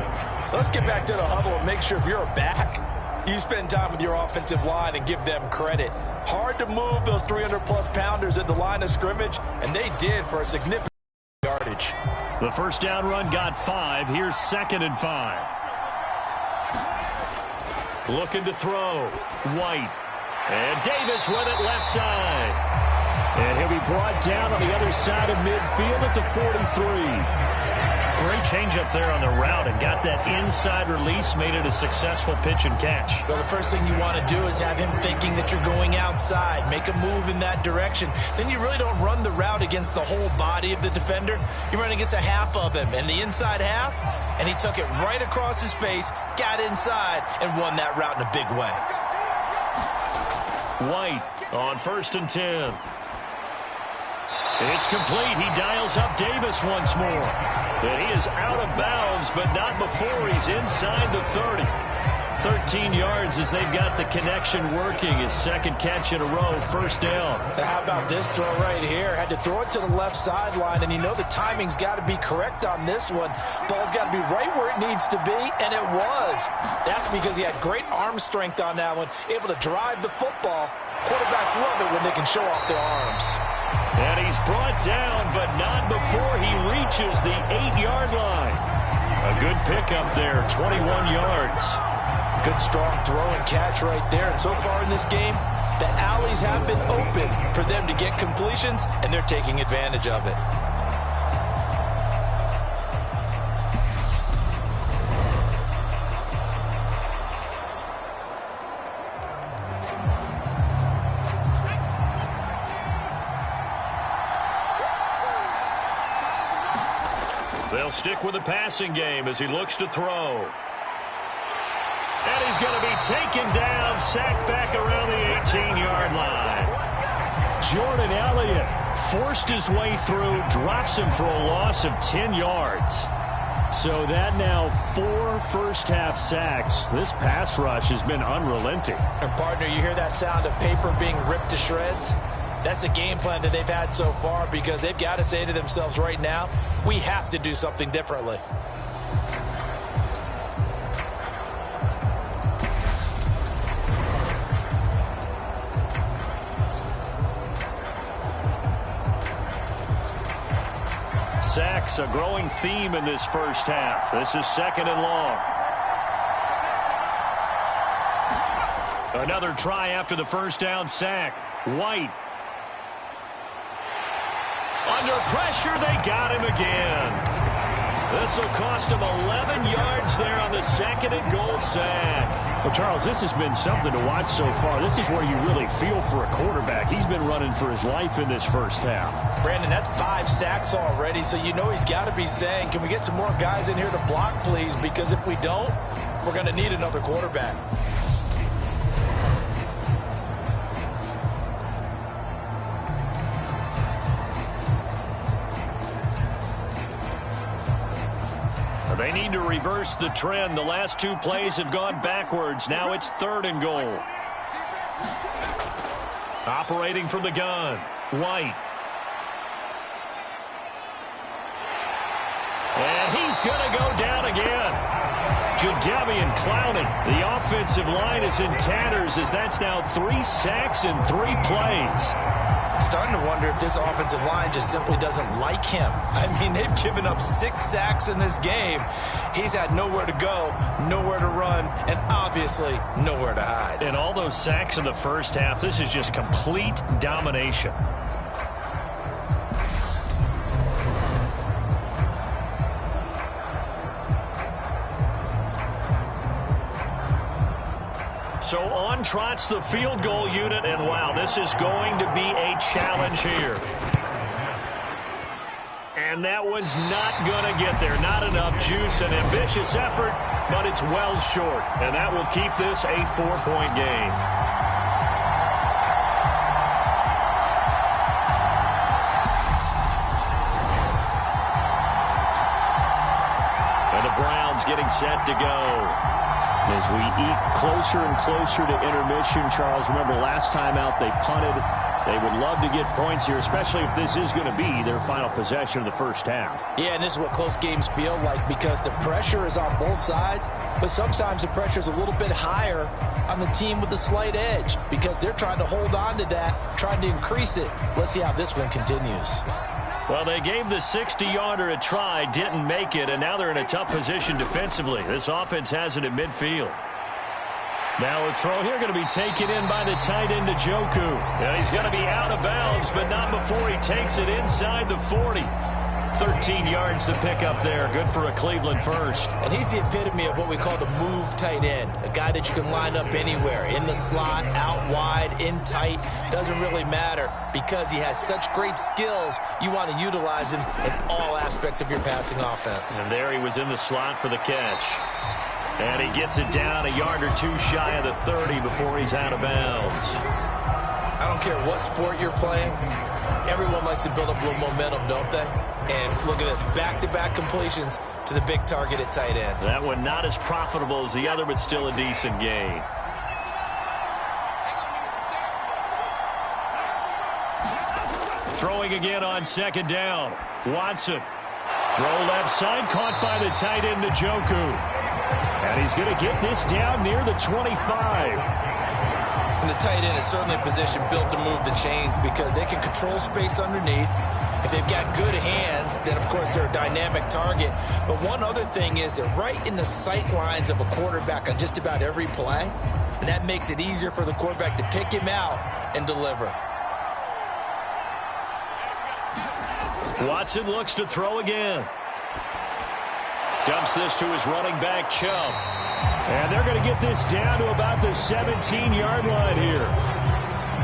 Let's get back to the huddle and make sure if you're a back, you spend time with your offensive line and give them credit. Hard to move those 300-plus pounders at the line of scrimmage, and they did for a significant yardage. The first down run got 5. Here's 2nd and 5. Looking to throw. White. And Davis with it left side. And he'll be brought down on the other side of midfield at the 43. Great change up there on the route and got that inside release, made it a successful pitch and catch. Well, the first thing you want to do is have him thinking that you're going outside, make a move in that direction. Then you really don't run the route against the whole body of the defender. You run against a half of him, and the inside half, and he took it right across his face, got inside, and won that route in a big way. White on 1st and 10. It's complete. He dials up Davis once more. And he is out of bounds, but not before he's inside the 30. 13 yards as they've got the connection working. His 2nd catch in a row, 1st down. Now how about this throw right here? Had to throw it to the left sideline, and you know the timing's got to be correct on this one. Ball's got to be right where it needs to be, and it was. That's because he had great arm strength on that one, able to drive the football. Quarterbacks love it when they can show off their arms. And he's brought down, but not before he reaches the 8-yard line. A good pickup there, 21 yards. Good strong throw and catch right there. And so far in this game, the alleys have been open for them to get completions, and they're taking advantage of it. They'll stick with the passing game as he looks to throw. And he's going to be taken down, sacked back around the 18-yard line. Jordan Elliott forced his way through, drops him for a loss of 10 yards. So that now 4 first-half sacks. This pass rush has been unrelenting. And, partner, you hear that sound of paper being ripped to shreds? That's a game plan that they've had so far because they've got to say to themselves right now, we have to do something differently. Sacks, a growing theme in this first half. This is 2nd and long. Another try after the first down sack. White. Under pressure, they got him again. This will cost him 11 yards there on the 2nd and goal sack. Well, Charles, this has been something to watch so far. This is where you really feel for a quarterback. He's been running for his life in this first half. Brandon, that's 5 sacks already, so you know he's got to be saying, can we get some more guys in here to block, please? Because if we don't, we're going to need another quarterback. They need to reverse the trend. The last 2 plays have gone backwards. Now it's 3rd and goal. Operating from the gun, White. And he's going to go down again. Jadeveon Clowney. The offensive line is in tatters as that's now 3 sacks in 3 plays. Starting to wonder if this offensive line just simply doesn't like him. I mean, they've given up 6 sacks in this game. He's had nowhere to go, nowhere to run, and obviously nowhere to hide. And all those sacks in the first half, this is just complete domination. So on trots the field goal unit, and wow, this is going to be a challenge here. And that one's not going to get there. Not enough juice, an ambitious effort, but it's well short. And that will keep this a 4-point game. And the Browns getting set to go. As we eat closer and closer to intermission, Charles, remember last time out they punted. They would love to get points here, especially if this is going to be their final possession of the first half. Yeah, and this is what close games feel like because the pressure is on both sides, but sometimes the pressure is a little bit higher on the team with the slight edge because they're trying to hold on to that, trying to increase it. Let's see how this one continues. Well, they gave the 60-yarder a try, didn't make it, and now they're in a tough position defensively. This offense has it at midfield. Now a throw here going to be taken in by the tight end, Njoku. Yeah, he's going to be out of bounds, but not before he takes it inside the 40. 13 yards to pick up there. Good for a Cleveland first. And he's the epitome of what we call the move tight end. A guy that you can line up anywhere. In the slot, out wide, in tight. Doesn't really matter because he has such great skills. You want to utilize him in all aspects of your passing offense. And there he was in the slot for the catch. And he gets it down a yard or 2 shy of the 30 before he's out of bounds. I don't care what sport you're playing. Everyone likes to build up a little momentum, don't they? And look at this, back-to-back completions to the big target at tight end. That one not as profitable as the other, but still a decent gain. Throwing again on 2nd down. Watson. Throw left side, caught by the tight end, Njoku. And he's going to get this down near the 25. And the tight end is certainly a position built to move the chains because they can control space underneath. If they've got good hands, then, of course, they're a dynamic target. But one other thing is they're right in the sight lines of a quarterback on just about every play, and that makes it easier for the quarterback to pick him out and deliver. Watson looks to throw again. Dumps this to his running back, Chubb. And they're going to get this down to about the 17-yard line here.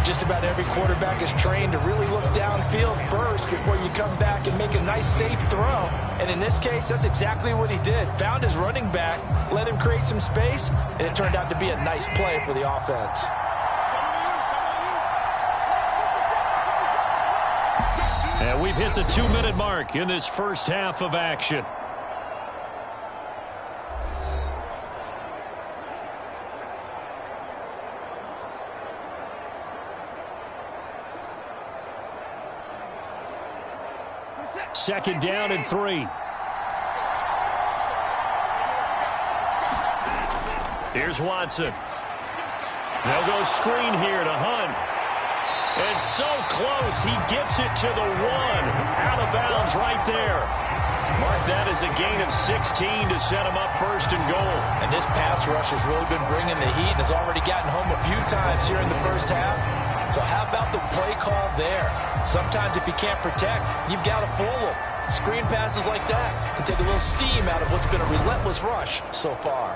Just about every quarterback is trained to really look downfield first before you come back and make a nice, safe throw. And in this case, that's exactly what he did. Found his running back, let him create some space, and it turned out to be a nice play for the offense. And we've hit the 2-minute mark in this first half of action. Second down and 3. Here's Watson. They'll go screen here to Hunt. It's so close. He gets it to the 1. Out of bounds right there. Mark that as a gain of 16 to set him up first and goal. And this pass rush has really been bringing the heat and has already gotten home a few times here in the first half. So how about the play call there? Sometimes if you can't protect, you've got to fool them. Screen passes like that can take a little steam out of what's been a relentless rush so far.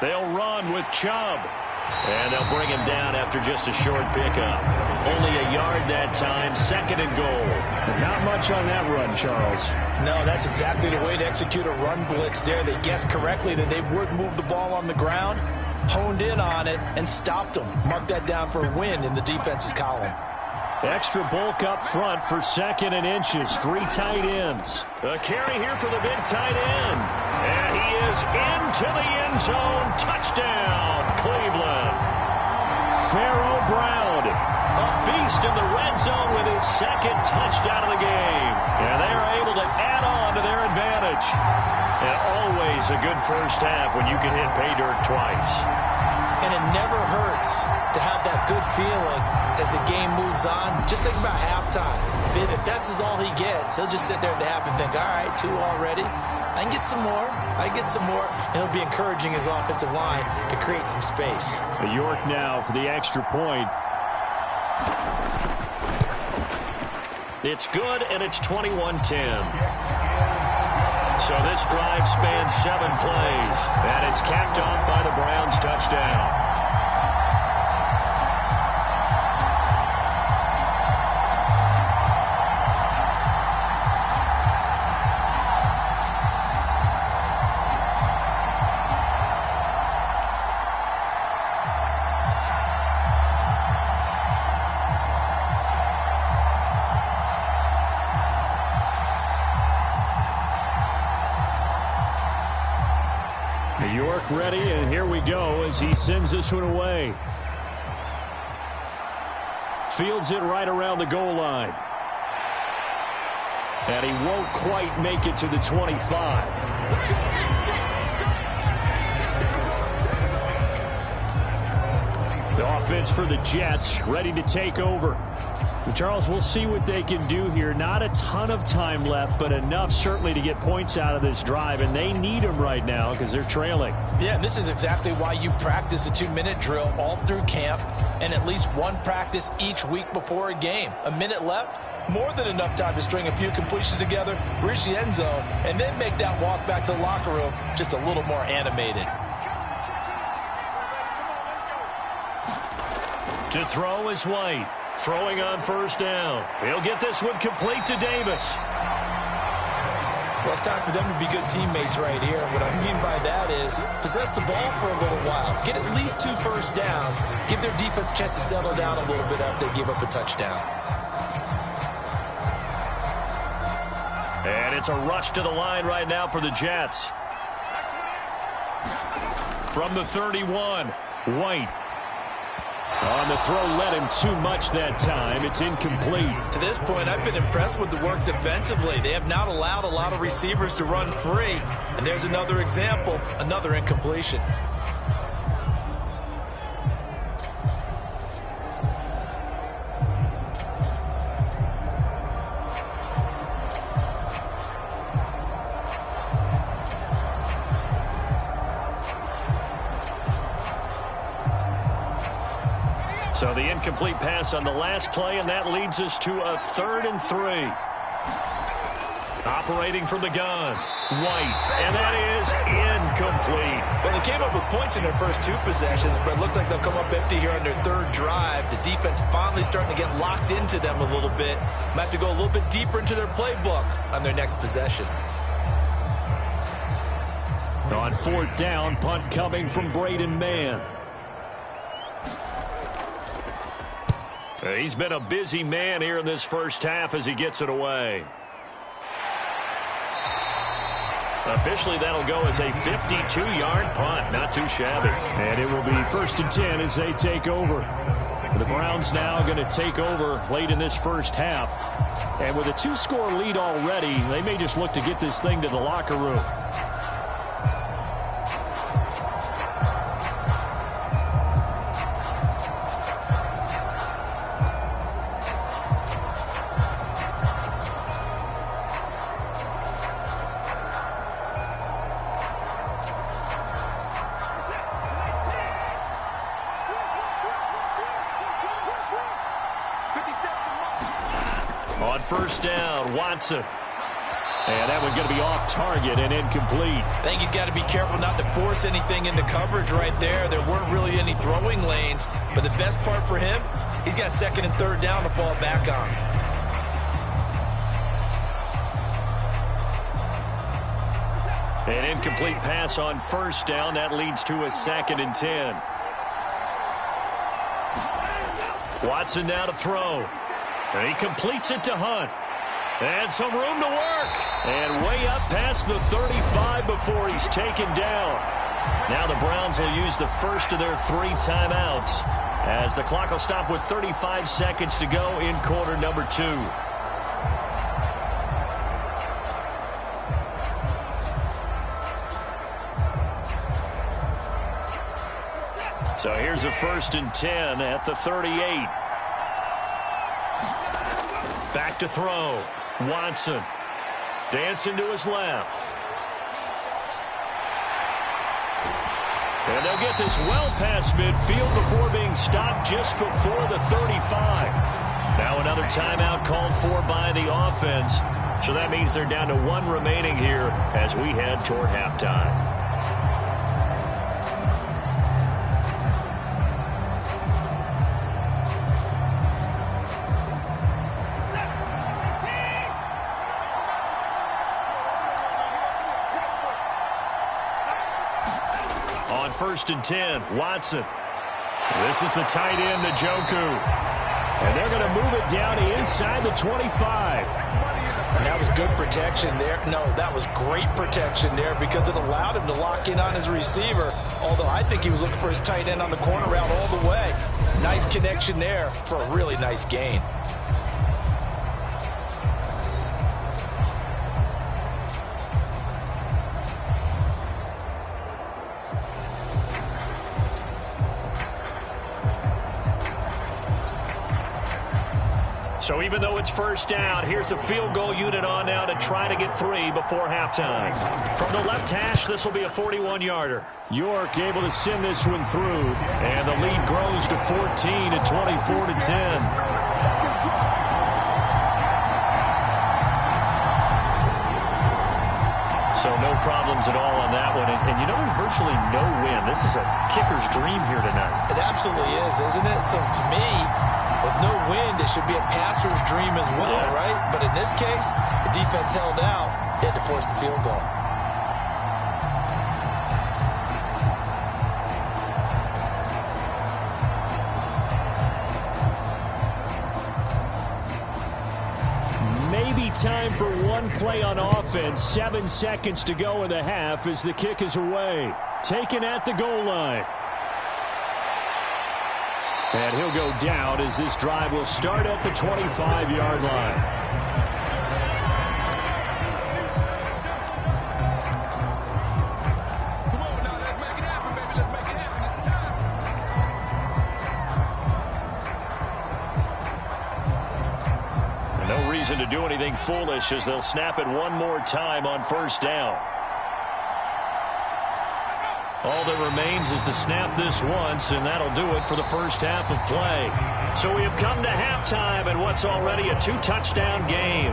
They'll run with Chubb. And they'll bring him down after just a short pickup. Only a yard that time, second and goal. Not much on that run, Charles. No, that's exactly the way to execute a run blitz there. They guessed correctly that they would move the ball on the ground, honed in on it, and stopped them. Mark that down for a win in the defense's column. Extra bulk up front for second and inches. 3 tight ends. A carry here for the big tight end. And he is into the end zone. Touchdown, Cleveland. Pharaoh Brown. A beast in the red zone with his second touchdown of the game. And they are able to add on to their advantage. And always a good first half when you can hit pay dirt twice. And it never hurts to have that good feeling as the game moves on. Just think about halftime. If that's all he gets, he'll just sit there at the half and think, all right, 2 already. I can get some more. I get some more. And he'll be encouraging his offensive line to create some space. York now for the extra point. It's good, and it's 21-10. So this drive spans 7 plays, and it's capped off by the Browns' touchdown. York ready, and here we go as he sends this one away. Fields it right around the goal line. And he won't quite make it to the 25. The offense for the Jets ready to take over. Charles, we'll see what they can do here. Not a ton of time left, but enough certainly to get points out of this drive, and they need them right now because they're trailing. Yeah, and this is exactly why you practice a 2-minute drill all through camp and at least one practice each week before a game. A minute left, more than enough time to string a few completions together, reach the end zone, and then make that walk back to the locker room just a little more animated. To throw is White. Throwing on first down. He'll get this one complete to Davis. Well, it's time for them to be good teammates right here. What I mean by that is possess the ball for a little while. Get at least 2 first downs. Give their defense a chance to settle down a little bit after they give up a touchdown. And it's a rush to the line right now for the Jets. From the 31, White. On the throw, led him too much that time. It's incomplete. To this point, I've been impressed with the work defensively. They have not allowed a lot of receivers to run free. And there's another example, another incompletion. So the incomplete pass on the last play, and that leads us to a 3rd and 3. Operating from the gun, White, and that is incomplete. Well, they came up with points in their first 2 possessions, but it looks like they'll come up empty here on their 3rd drive. The defense finally starting to get locked into them a little bit. Might have to go a little bit deeper into their playbook on their next possession. On 4th down, punt coming from Braden Mann. He's been a busy man here in this first half as he gets it away. Officially, that'll go as a 52-yard punt. Not too shabby. And it will be 1st and 10 as they take over. The Browns now going to take over late in this first half. And with a 2-score lead already, they may just look to get this thing to the locker room. On 1st down, Watson. And that one's going to be off target and incomplete. I think he's got to be careful not to force anything into coverage right there. There weren't really any throwing lanes. But the best part for him, he's got 2nd and 3rd down to fall back on. An incomplete pass on 1st down. That leads to a 2nd and 10. Watson now to throw. And he completes it to Hunt. And some room to work. And way up past the 35 before he's taken down. Now the Browns will use the first of their 3 timeouts as the clock will stop with 35 seconds to go in quarter number 2. So here's a 1st and 10 at the 38. Back to throw. Watson dancing to his left. And they'll get this well past midfield before being stopped just before the 35. Now another timeout called for by the offense. So that means they're down to 1 remaining here as we head toward halftime. On 1st and 10, Watson. This is the tight end, Njoku. And they're going to move it down inside the 25. And that was good protection there. No, that was great protection there because it allowed him to lock in on his receiver. Although I think he was looking for his tight end on the corner route all the way. Nice connection there for a really nice gain. So even though it's 1st down, here's the field goal unit on now to try to get 3 before halftime. From the left hash, this will be a 41-yarder. York able to send this one through. And the lead grows to 14 at 24-10. So no problems at all on that one. And you know, there's virtually no win. This is a kicker's dream here tonight. It absolutely is, isn't it? So to me, with no wind, it should be a passer's dream as well, right? But in this case, the defense held out. He had to force the field goal. Maybe time for one play on offense. 7 seconds to go in the half as the kick is away. Taken at the goal line. And he'll go down as this drive will start at the 25-yard line. No reason to do anything foolish as they'll snap it one more time on 1st down. All that remains is to snap this once, and that'll do it for the first half of play. So we have come to halftime in what's already a 2-touchdown game.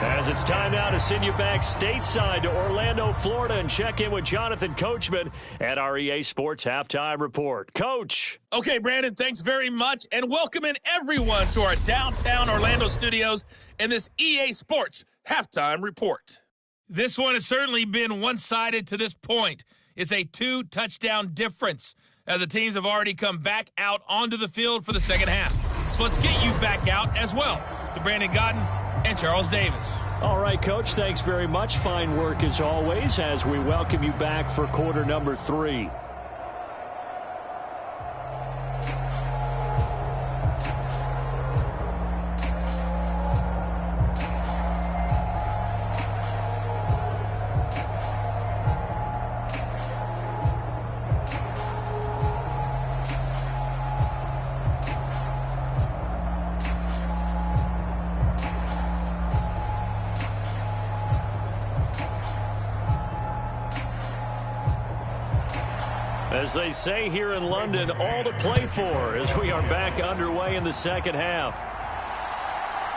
As it's time now to send you back stateside to Orlando, Florida, and check in with Jonathan Coachman at our EA Sports Halftime Report. Coach. Okay, Brandon, thanks very much, and welcome in everyone to our downtown Orlando studios and this EA Sports Halftime Report. This one has certainly been one-sided to this point. It's a 2-touchdown difference, as the teams have already come back out onto the field for the second half. So let's get you back out as well, to Brandon Godden and Charles Davis. All right, Coach, thanks very much. Fine work as always as we welcome you back for quarter number 3. As they say here in London, all to play for as we are back underway in the second half.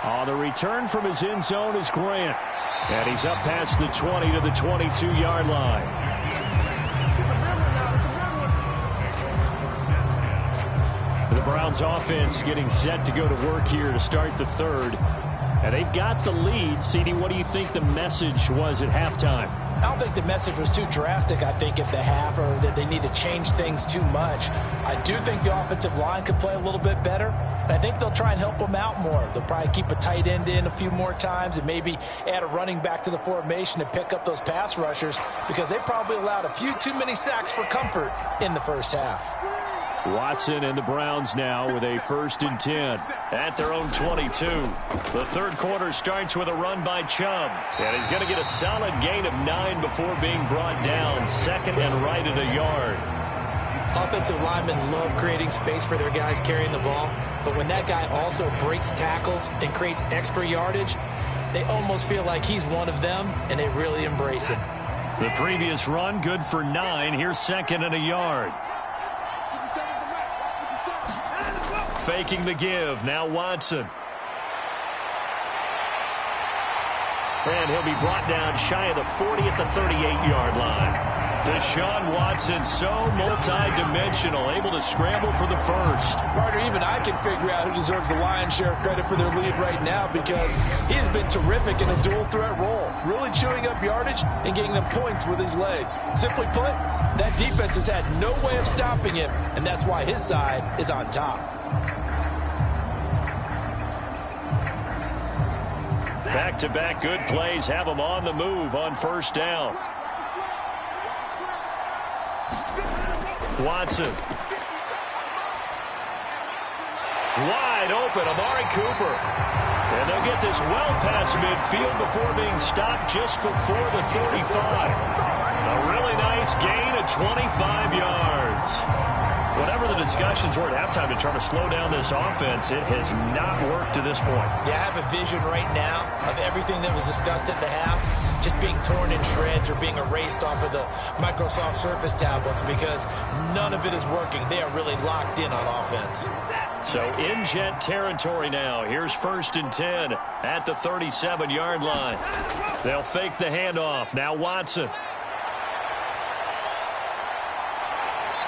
On the return from his end zone is Grant. And he's up past the 20 to the 22-yard line. The Browns offense getting set to go to work here to start the third. And they've got the lead. CD, what do you think the message was at halftime? I don't think the message was too drastic, I think, at the half, or that they need to change things too much. I do think the offensive line could play a little bit better, and I think they'll try and help them out more. They'll probably keep a tight end in a few more times and maybe add a running back to the formation to pick up those pass rushers, because they probably allowed a few too many sacks for comfort in the first half. Watson and the Browns now with a 1st and 10 at their own 22. The third quarter starts with a run by Chubb, and he's going to get a solid gain of 9 before being brought down. 2nd and right at a yard. Offensive linemen love creating space for their guys carrying the ball, but when that guy also breaks tackles and creates extra yardage, they almost feel like he's one of them, and they really embrace him. The previous run good for 9. Here's 2nd and a yard. Faking the give. Now Watson. And he'll be brought down shy of the 40 at the 38-yard line. Deshaun Watson, so multi-dimensional, able to scramble for the first. Carter, even I can figure out who deserves the lion's share of credit for their lead right now, because he has been terrific in a dual threat role, really chewing up yardage and getting them points with his legs. Simply put, that defense has had no way of stopping him, and that's why his side is on top. Back-to-back good plays have them on the move on 1st down. Watson. Wide open, Amari Cooper. And they'll get this well past midfield before being stopped just before the 35. A really nice gain of 25 yards. Whatever the discussions were at halftime to try to slow down this offense, it has not worked to this point. Yeah, I have a vision right now of everything that was discussed at the half just being torn in shreds or being erased off of the Microsoft Surface tablets, because none of it is working. They are really locked in on offense. So in jet territory now. Here's 1st and 10 at the 37-yard line. They'll fake the handoff. Now Watson.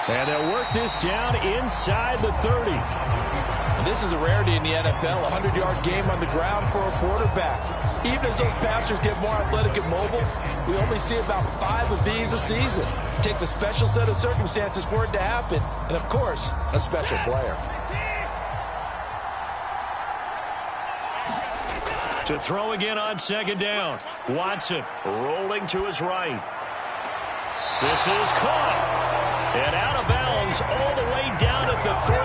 And they'll work this down inside the 30. And this is a rarity in the NFL, a 100-yard game on the ground for a quarterback. Even as those passers get more athletic and mobile, we only see about 5 of these a season. It takes a special set of circumstances for it to happen, and of course, a special player. To throw again on 2nd down. Watson rolling to his right. This is caught. And out of bounds all the way down at the 3.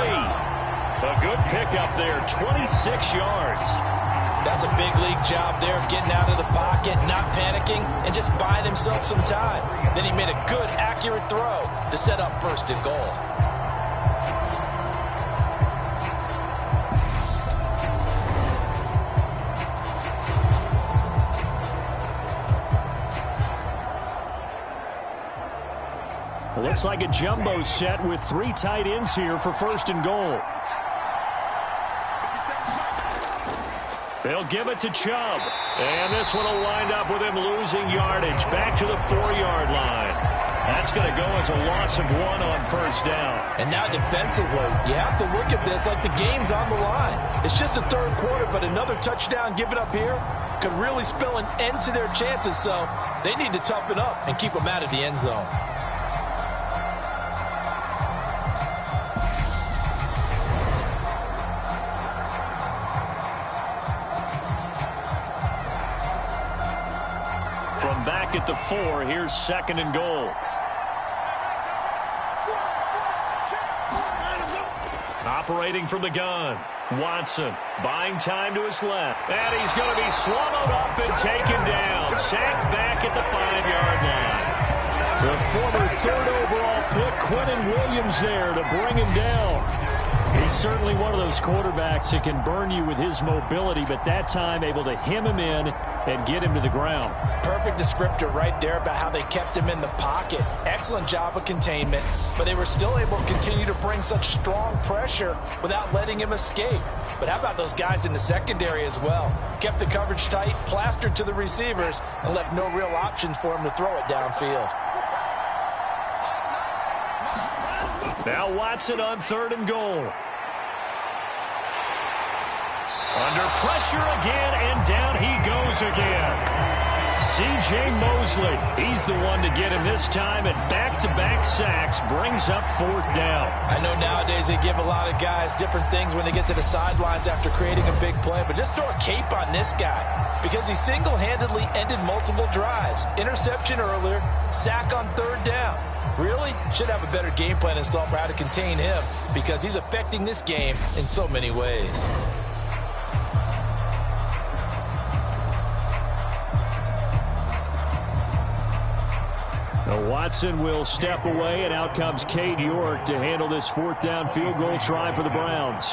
A good pickup there, 26 yards. That's a big league job there, getting out of the pocket, not panicking, and just buying himself some time. Then he made a good, accurate throw to set up 1st and goal. It looks like a jumbo set with 3 tight ends here for 1st and goal. They'll give it to Chubb. And this one will wind up with him losing yardage back to the 4-yard line. That's going to go as a loss of 1 on 1st down. And now defensively, you have to look at this like the game's on the line. It's just the 3rd quarter, but another touchdown given up here could really spell an end to their chances, so they need to toughen up and keep them out of the end zone. back at the 4. Here's 2nd and goal. Operating from the gun. Watson buying time to his left. And he's going to be swallowed up and taken down. Sacked back at the 5-yard line. The former 3rd overall pick, Quinnen Williams, there to bring him down. He's certainly one of those quarterbacks that can burn you with his mobility, but that time able to hem him in and get him to the ground. Perfect descriptor right there about how they kept him in the pocket. Excellent job of containment, but they were still able to continue to bring such strong pressure without letting him escape. But how about those guys in the secondary as well? Kept the coverage tight, plastered to the receivers, and left no real options for him to throw it downfield. Now Watson on 3rd and goal. Under pressure again, and down he goes again. C.J. Mosley, he's the one to get him this time, and back-to-back sacks brings up 4th down. I know nowadays they give a lot of guys different things when they get to the sidelines after creating a big play, but just throw a cape on this guy because he single-handedly ended multiple drives. Interception earlier, sack on 3rd down. Really should have a better game plan installed for how to contain him because he's affecting this game in so many ways. Now Watson will step away, and out comes Cade York to handle this 4th down field goal try for the Browns.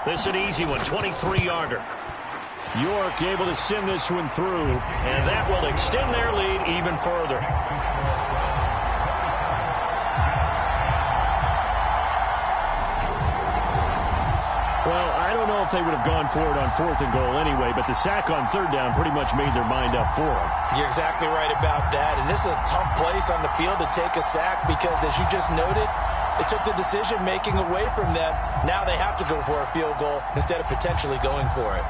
This is an easy one, 23-yarder. York able to send this one through, and that will extend their lead even further. Well, I don't know if they would have gone for it on 4th and goal anyway, but the sack on 3rd down pretty much made their mind up for them. You're exactly right about that, and this is a tough place on the field to take a sack because, as you just noted, it took the decision-making away from them. Now they have to go for a field goal instead of potentially going for it.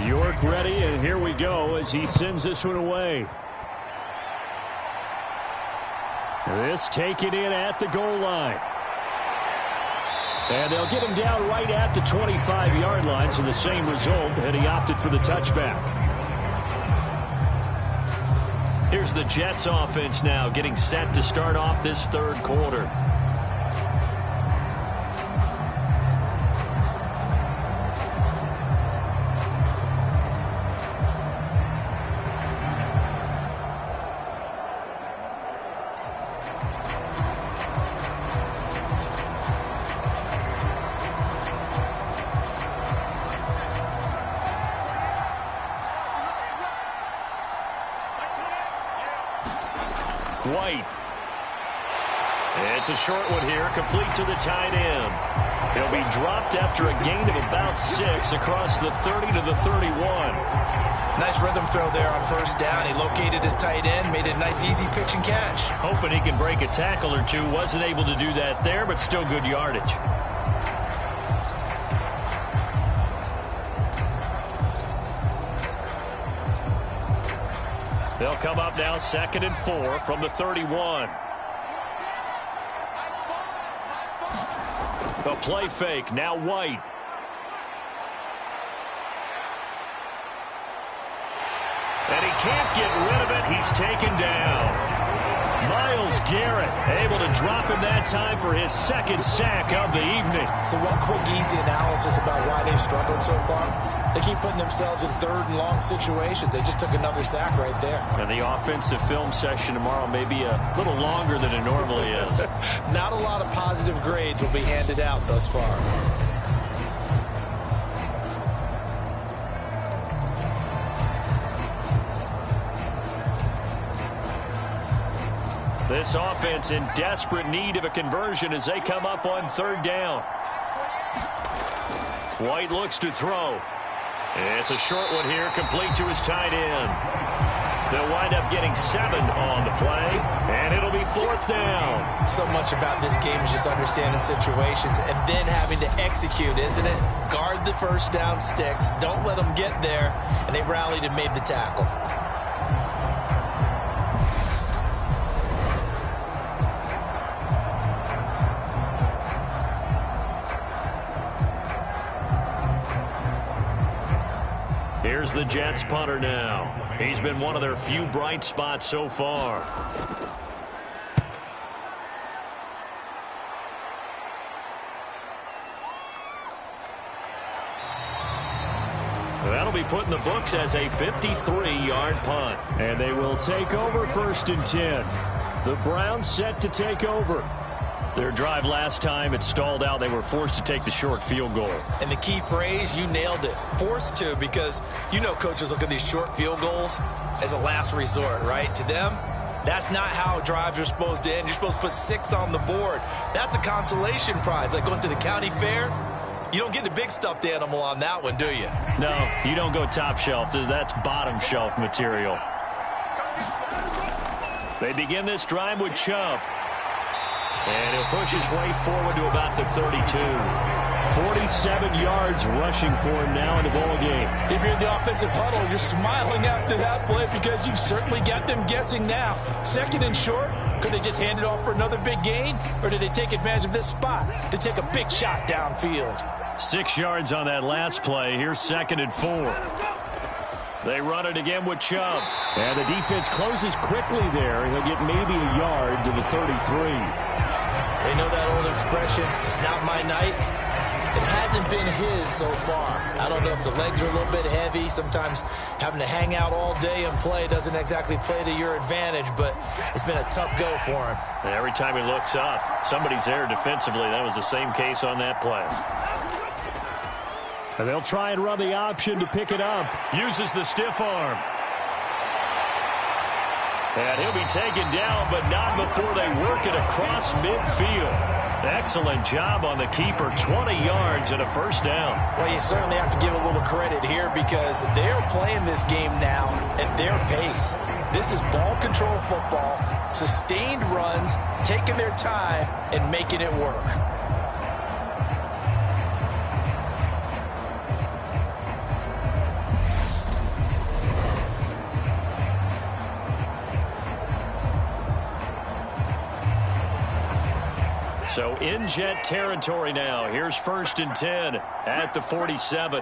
York ready, and here we go as he sends this one away. This taken in at the goal line. And they'll get him down right at the 25-yard line, so the same result, and he opted for the touchback. Here's the Jets offense now getting set to start off this 3rd quarter. White. It's a short one here, complete to the tight end. He'll be dropped after a gain of about 6 across the 30 to the 31. Nice rhythm throw there on 1st down. He located his tight end, made a nice easy pitch and catch. Hoping he can break a tackle or two. Wasn't able to do that there, but still good yardage. They'll come up now 2nd and 4 from the 31. A play fake, now White. And he can't get rid of it. He's taken down. Myles Garrett able to drop him that time for his 2nd sack of the evening. So one quick, easy analysis about why they've struggled so far. They keep putting themselves in 3rd and long situations. They just took another sack right there. And the offensive film session tomorrow may be a little longer than it normally is. Not a lot of positive grades will be handed out thus far. This offense in desperate need of a conversion as they come up on 3rd down. White looks to throw. It's a short one here, complete to his tight end. They'll wind up getting 7 on the play, and it'll be 4th down. So much about this game is just understanding situations and then having to execute, isn't it? Guard the 1st down sticks, don't let them get there, and they rallied and made the tackle. Here's the Jets punter now. He's been one of their few bright spots so far. That'll be put in the books as a 53-yard punt. And they will take over 1st and 10. The Browns set to take over. Their drive last time, it stalled out. They were forced to take the short field goal. And the key phrase, you nailed it. Forced to, because you know coaches look at these short field goals as a last resort, right? To them, that's not how drives are supposed to end. You're supposed to put 6 on the board. That's a consolation prize. Like going to the county fair, you don't get the big stuffed animal on that one, do you? No, you don't go top shelf. That's bottom shelf material. They begin this drive with Chubb. And he'll push his way forward to about the 32. 47 yards rushing for him now in the ball game. If you're in the offensive huddle, you're smiling after that play because you've certainly got them guessing now. 2nd and short, could they just hand it off for another big gain? Or did they take advantage of this spot to take a big shot downfield? 6 yards on that last play. Here's 2nd and 4. They run it again with Chubb. And the defense closes quickly there. He'll get maybe a yard to the 33. They know that old expression, it's not my night. It hasn't been his so far. I don't know if the legs are a little bit heavy. Sometimes having to hang out all day and play doesn't exactly play to your advantage, but it's been a tough go for him. And every time he looks up, somebody's there defensively. That was the same case on that play. And they'll try and run the option to pick it up. Uses the stiff arm. And he'll be taken down, but not before they work it across midfield. Excellent job on the keeper. 20 yards and a 1st down. Well, you certainly have to give a little credit here because they're playing this game now at their pace. This is ball control football, sustained runs, taking their time, and making it work. So in Jet territory now. Here's 1st and 10 at the 47.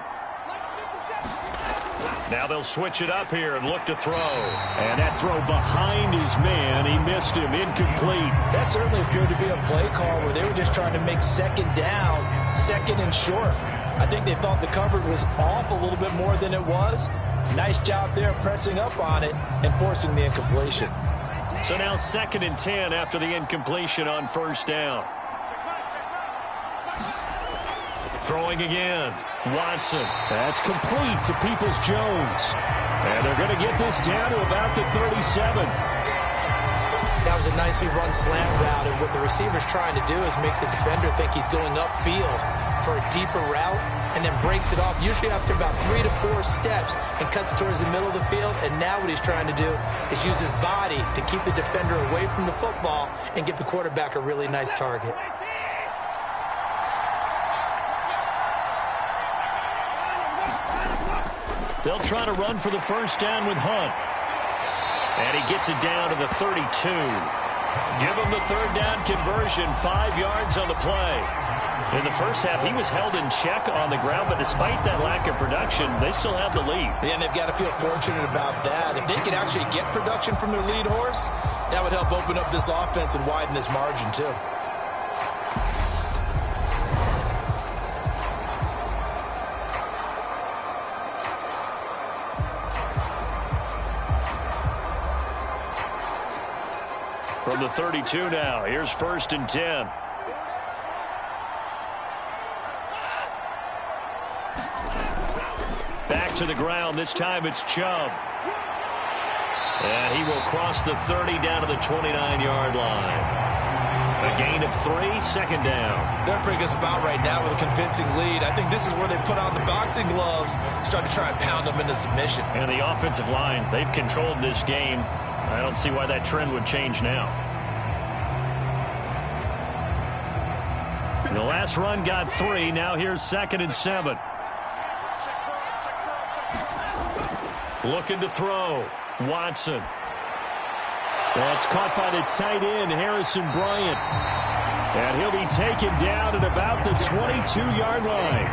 Now they'll switch it up here and look to throw. And that throw behind his man. He missed him. Incomplete. That certainly appeared to be a play call where they were just trying to make 2nd down, 2nd and short. I think they thought the coverage was off a little bit more than it was. Nice job there pressing up on it and forcing the incompletion. So now 2nd and 10 after the incompletion on 1st down. Throwing again. Watson. That's complete to Peoples-Jones. And they're going to get this down to about the 37. That was a nicely run slant route, and what the receiver's trying to do is make the defender think he's going upfield for a deeper route and then breaks it off, usually after about 3 to 4 steps, and cuts towards the middle of the field. And now what he's trying to do is use his body to keep the defender away from the football and give the quarterback a really nice target. They'll try to run for the 1st down with Hunt. And he gets it down to the 32. Give him the 3rd down conversion, 5 yards on the play. In the first half, he was held in check on the ground, but despite that lack of production, they still have the lead. Yeah, and they've got to feel fortunate about that. If they can actually get production from their lead horse, that would help open up this offense and widen this margin, too. From the 32 now, here's 1st and 10. Back to the ground. This time it's Chubb. And he will cross the 30 down to the 29-yard line. A gain of 3, 2nd down. They're in a pretty good spot right now with a convincing lead. I think this is where they put on the boxing gloves, start to try and pound them into submission. And the offensive line, they've controlled this game. I don't see why that trend would change now. The last run got 3. Now here's 2nd and 7. Looking to throw. Watson. That's caught by the tight end, Harrison Bryant. And he'll be taken down at about the 22-yard line.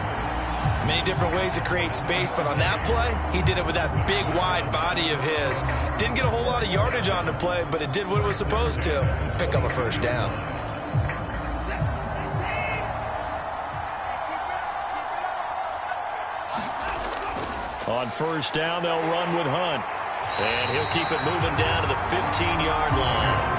Many different ways to create space, but on that play, he did it with that big, wide body of his. Didn't get a whole lot of yardage on the play, but it did what it was supposed to. Pick up a first down. On first down, they'll run with Hunt. And he'll keep it moving down to the 15-yard line.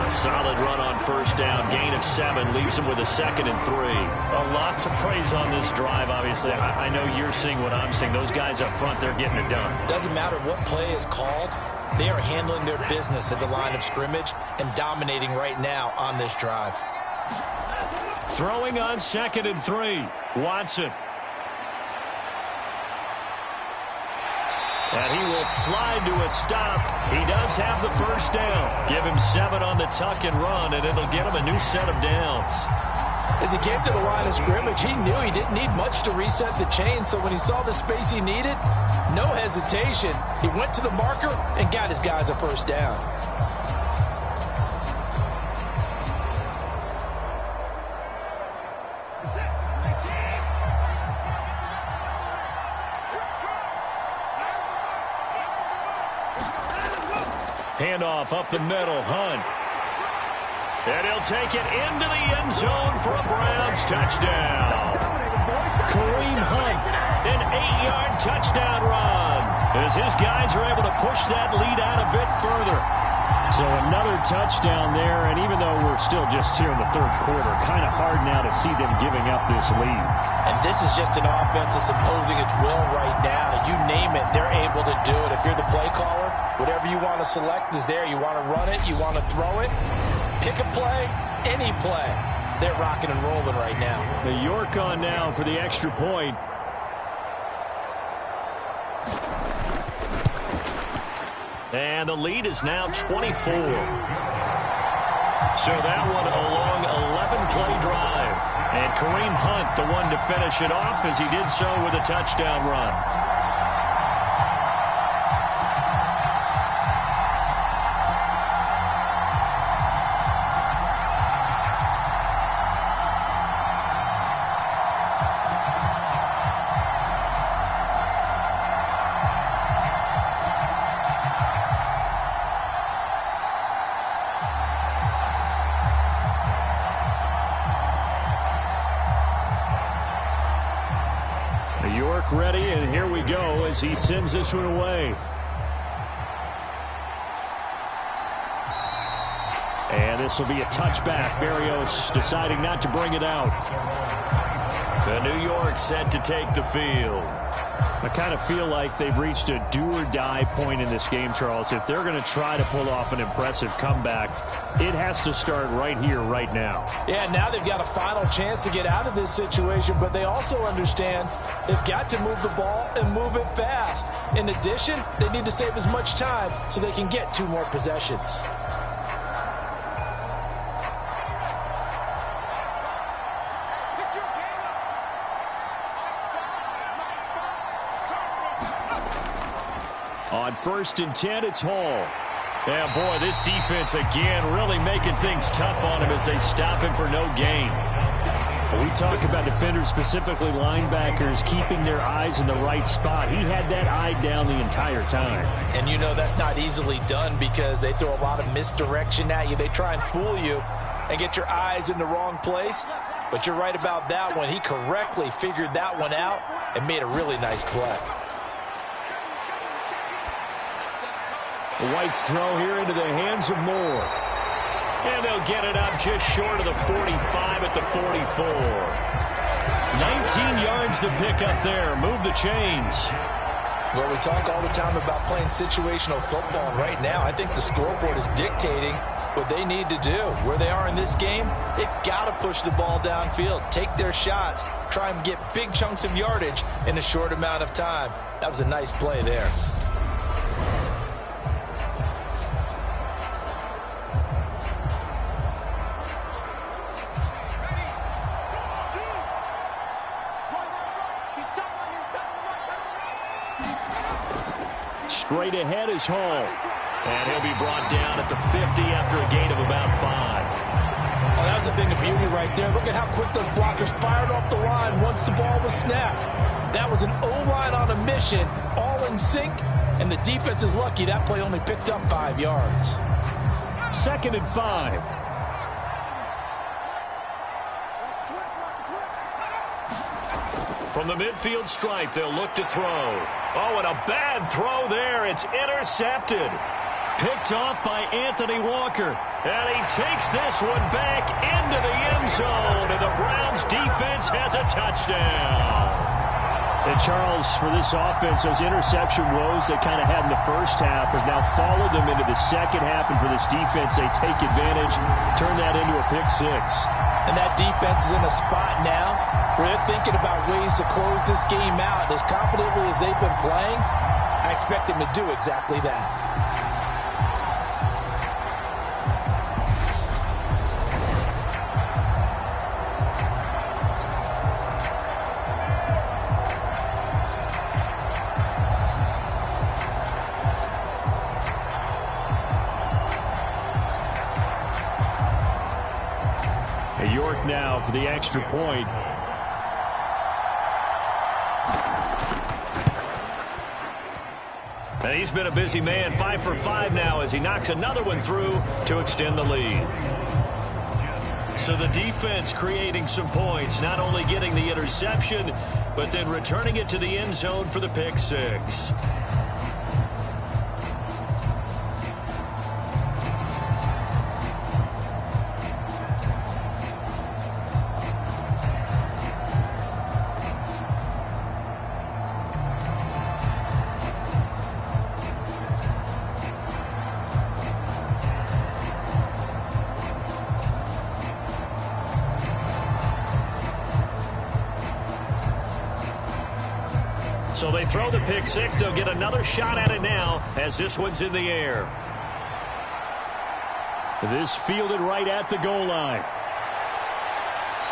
A solid run on first down. Gain of 7 leaves him with a 2nd and 3. A lot to praise on this drive, obviously. I know you're seeing what I'm seeing. Those guys up front, they're getting it done. Doesn't matter what play is called. They are handling their business at the line of scrimmage and dominating right now on this drive. Throwing on 2nd and 3. Watson. And he will slide to a stop. He does have the first down. Give him 7 on the tuck and run, and it'll get him a new set of downs. As he came to the line of scrimmage, he knew he didn't need much to reset the chain, so when he saw the space he needed, no hesitation. He went to the marker and got his guys a first down. Handoff up the middle, Hunt. And he'll take it into the end zone for a Browns touchdown. Kareem Hunt, an 8-yard touchdown run, as his guys are able to push that lead out a bit further. So another touchdown there, and even though we're still just here in the 3rd quarter, kind of hard now to see them giving up this lead. And this is just an offense that's imposing its will right now. You name it, they're able to do it. If you're the play caller, whatever you want to select is there. You want to run it, you want to throw it, pick a play, any play. They're rocking and rolling right now. The York on now for the extra point. And the lead is now 24. So that one a long 11-play drive. And Kareem Hunt, the one to finish it off, as he did so with a touchdown run. York ready, and here we go as he sends this one away. And this will be a touchback. Berrios deciding not to bring it out. The New York set to take the field. I kind of feel like they've reached a do-or-die point in this game, Charles. If they're going to try to pull off an impressive comeback, it has to start right here, right now. Yeah, now they've got a final chance to get out of this situation, but they also understand they've got to move the ball and move it fast. In addition, they need to save as much time so they can get 2 more possessions. On 1st and 10, it's Hall. Yeah, boy, this defense again really making things tough on him as they stop him for no gain. We talk about defenders, specifically linebackers, keeping their eyes in the right spot. He had that eye down the entire time. And you know that's not easily done because they throw a lot of misdirection at you. They try and fool you and get your eyes in the wrong place. But you're right about that one. He correctly figured that one out and made a really nice play. White's throw here into the hands of Moore. And they'll get it up just short of the 45 at the 44. 19 yards to pick up there. Move the chains. Well, we talk all the time about playing situational football. And right now, I think the scoreboard is dictating what they need to do. Where they are in this game, they've got to push the ball downfield, take their shots, try and get big chunks of yardage in a short amount of time. That was a nice play there. Straight ahead is Hall. And he'll be brought down at the 50 after a gain of about 5. Oh, that was a thing of beauty right there. Look at how quick those blockers fired off the line once the ball was snapped. That was an O-line on a mission, all in sync, and the defense is lucky that play only picked up 5 yards. 2nd and 5. From the midfield stripe, they'll look to throw. Oh, and a bad throw there. It's intercepted. Picked off by Anthony Walker. And he takes this one back into the end zone. And the Browns defense has a touchdown. And Charles, for this offense, those interception woes they kind of had in the first half has now followed them into the second half. And for this defense, they take advantage, turn that into a pick 6. And that defense is in a spot now where they're thinking about ways to close this game out. As confidently as they've been playing, I expect them to do exactly that. York now for the extra point. And he's been a busy man, 5 for 5 now as he knocks another one through to extend the lead. So the defense creating some points, not only getting the interception, but then returning it to the end zone for the pick 6. So they throw the pick 6. They'll get another shot at it now as this one's in the air. This fielded right at the goal line.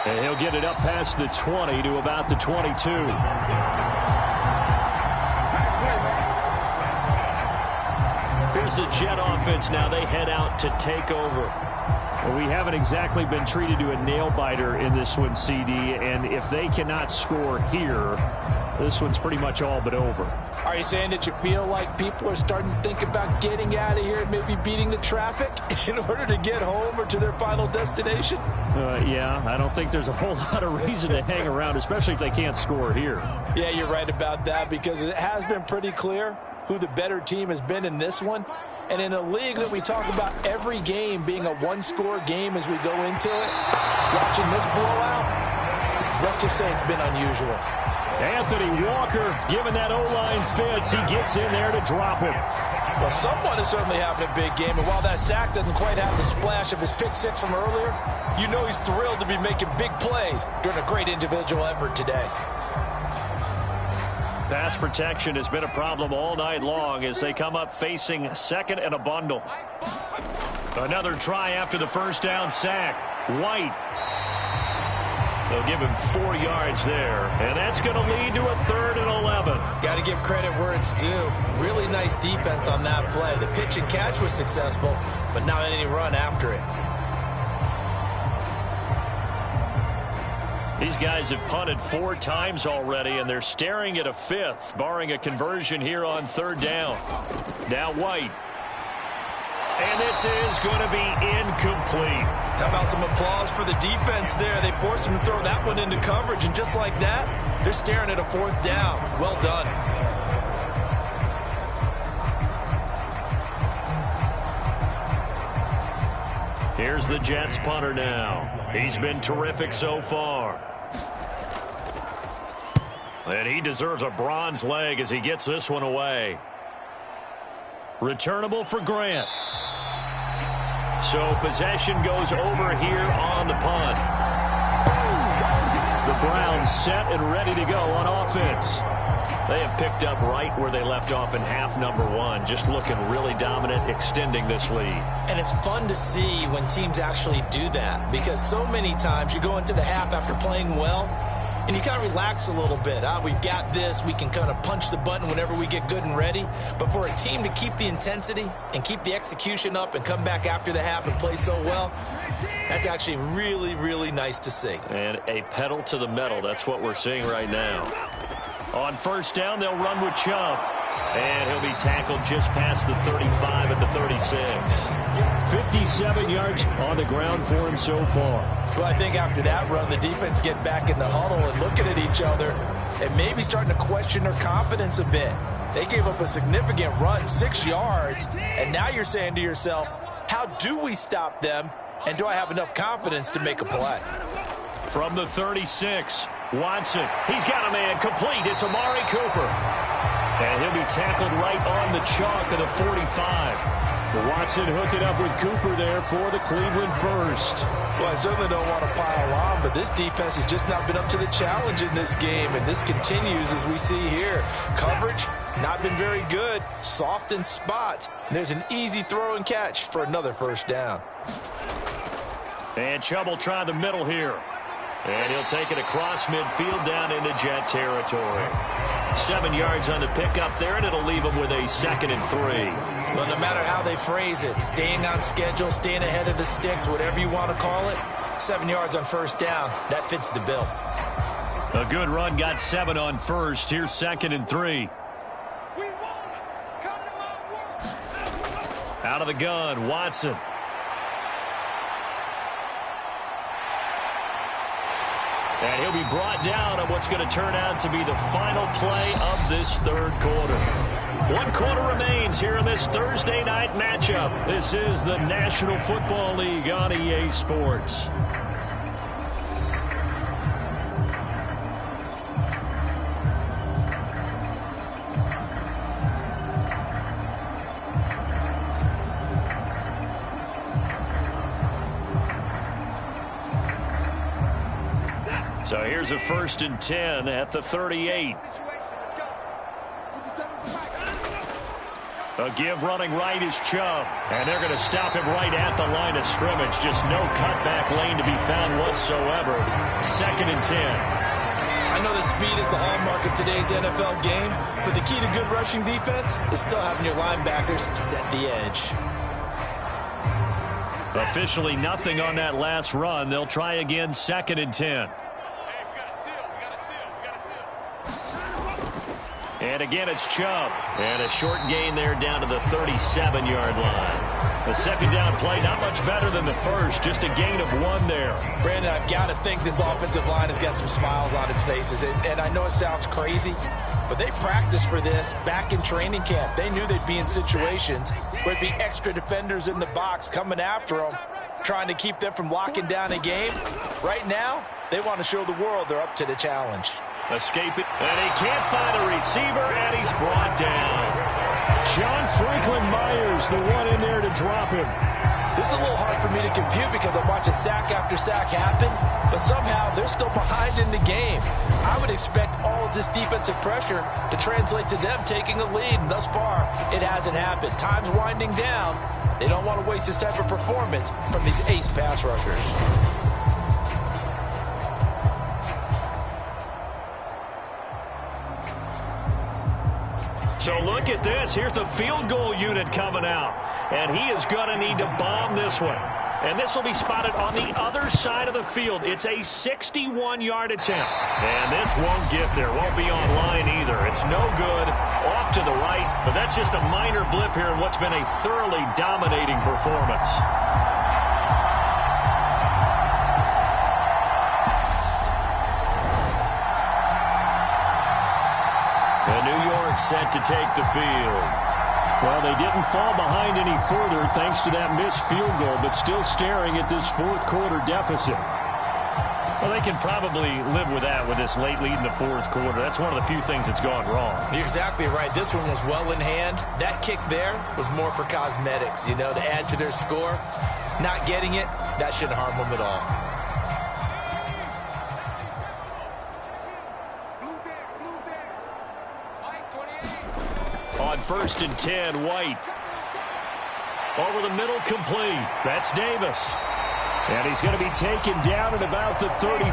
And he'll get it up past the 20 to about the 22. Here's the Jet offense now. They head out to take over. Well, we haven't exactly been treated to a nail-biter in this one, CD. And if they cannot score here, this one's pretty much all but over. Are you saying that you feel like people are starting to think about getting out of here and maybe beating the traffic in order to get home or to their final destination? Yeah, I don't think there's a whole lot of reason to hang around, especially if they can't score here. Yeah, you're right about that because it has been pretty clear who the better team has been in this one. And in a league that we talk about every game being a one-score game as we go into it, watching this blowout, let's just say it's been unusual. Anthony Walker, given that O-line fits, he gets in there to drop him. Well, someone is certainly having a big game, and while that sack doesn't quite have the splash of his pick 6 from earlier, you know he's thrilled to be making big plays during a great individual effort today. Pass protection has been a problem all night long as they come up facing 2nd and a bundle. Another try after the first down sack. White. They'll give him 4 yards there, and that's going to lead to a 3rd and 11. Got to give credit where it's due. Really nice defense on that play. The pitch and catch was successful, but not any run after it. These guys have punted 4 times already, and they're staring at a 5th, barring a conversion here on 3rd down. Now White. And this is going to be incomplete. How about some applause for the defense there? They forced him to throw that one into coverage, and just like that, they're staring at a 4th down. Well done. Here's the Jets punter now. He's been terrific so far. And he deserves a bronze leg as he gets this one away. Returnable for Grant. So possession goes over here on the punt. The Browns set and ready to go on offense. They have picked up right where they left off in half number 1, just looking really dominant, extending this lead. And it's fun to see when teams actually do that, because so many times you go into the half after playing well, and you kind of relax a little bit. We've got this. We can kind of punch the button whenever we get good and ready. But for a team to keep the intensity and keep the execution up and come back after the half and play so well, That's actually really, really nice to see. And a pedal to the metal. That's what we're seeing right now. On first down, they'll run with Chubb. And he'll be tackled just past the 35 at the 36. 57 yards on the ground for him so far. Well, I think after that run, the defense get back in the huddle and looking at each other and maybe starting to question their confidence a bit. They gave up a significant run, 6 yards, and now you're saying to yourself, how do we stop them, and do I have enough confidence to make a play? From the 36, Watson. He's got a man complete. It's Amari Cooper. And he'll be tackled right on the chalk of the 45. Watson hooking up with Cooper there for the Cleveland first. Well, I certainly don't want to pile on, but this defense has just not been up to the challenge in this game, and this continues as we see here. Coverage, not been very good, soft in spots. There's an easy throw and catch for another first down. And Chubb will try the middle here. And he'll take it across midfield down into Jet territory. 7 yards on the pickup there, and it'll leave him with a 2nd and 3. Well, no matter how they phrase it, staying on schedule, staying ahead of the sticks, whatever you want to call it, 7 yards on first down, that fits the bill. A good run, got 7 on first. Here's 2nd and 3. Out of the gun, Watson. And he'll be brought down on what's going to turn out to be the final play of this third quarter. 1 quarter remains here in this Thursday night matchup. This is the National Football League on EA Sports. So here's a 1st and 10 at the 38. A give running right is Chubb. And they're going to stop him right at the line of scrimmage. Just no cutback lane to be found whatsoever. 2nd and 10. I know the speed is the hallmark of today's NFL game, but the key to good rushing defense is still having your linebackers set the edge. Officially nothing on that last run. They'll try again, 2nd and 10. And again, it's Chubb. And a short gain there down to the 37-yard line. The second down play, not much better than the first. Just a gain of 1 there. Brandon, I've got to think this offensive line has got some smiles on its faces. And I know it sounds crazy, but they practiced for this back in training camp. They knew they'd be in situations where it'd be extra defenders in the box coming after them, trying to keep them from locking down a game. Right now, they want to show the world they're up to the challenge. Escape it, and he can't find a receiver, and he's brought down. John Franklin Myers, the one in there to drop him. This is a little hard for me to compute because I'm watching sack after sack happen, but somehow they're still behind in the game. I would expect all of this defensive pressure to translate to them taking a lead, and thus far, it hasn't happened. Time's winding down. They don't want to waste this type of performance from these ace pass rushers. So look at this. Here's the field goal unit coming out. And he is going to need to bomb this one. And this will be spotted on the other side of the field. It's a 61-yard attempt. And this won't get there. Won't be online either. It's no good. Off to the right. But that's just a minor blip here in what's been a thoroughly dominating performance. And New York set to take the field. Well, they didn't fall behind any further thanks to that missed field goal, but still staring at this fourth quarter deficit. Well, they can probably live with that with this late lead in the fourth quarter. That's one of the few things that's gone wrong. You're exactly right. This one was well in hand. That kick there was more for cosmetics, you know, to add to their score. Not getting it, that shouldn't harm them at all. On 1st and 10, White. Over the middle, complete. That's Davis. And he's going to be taken down at about the 33.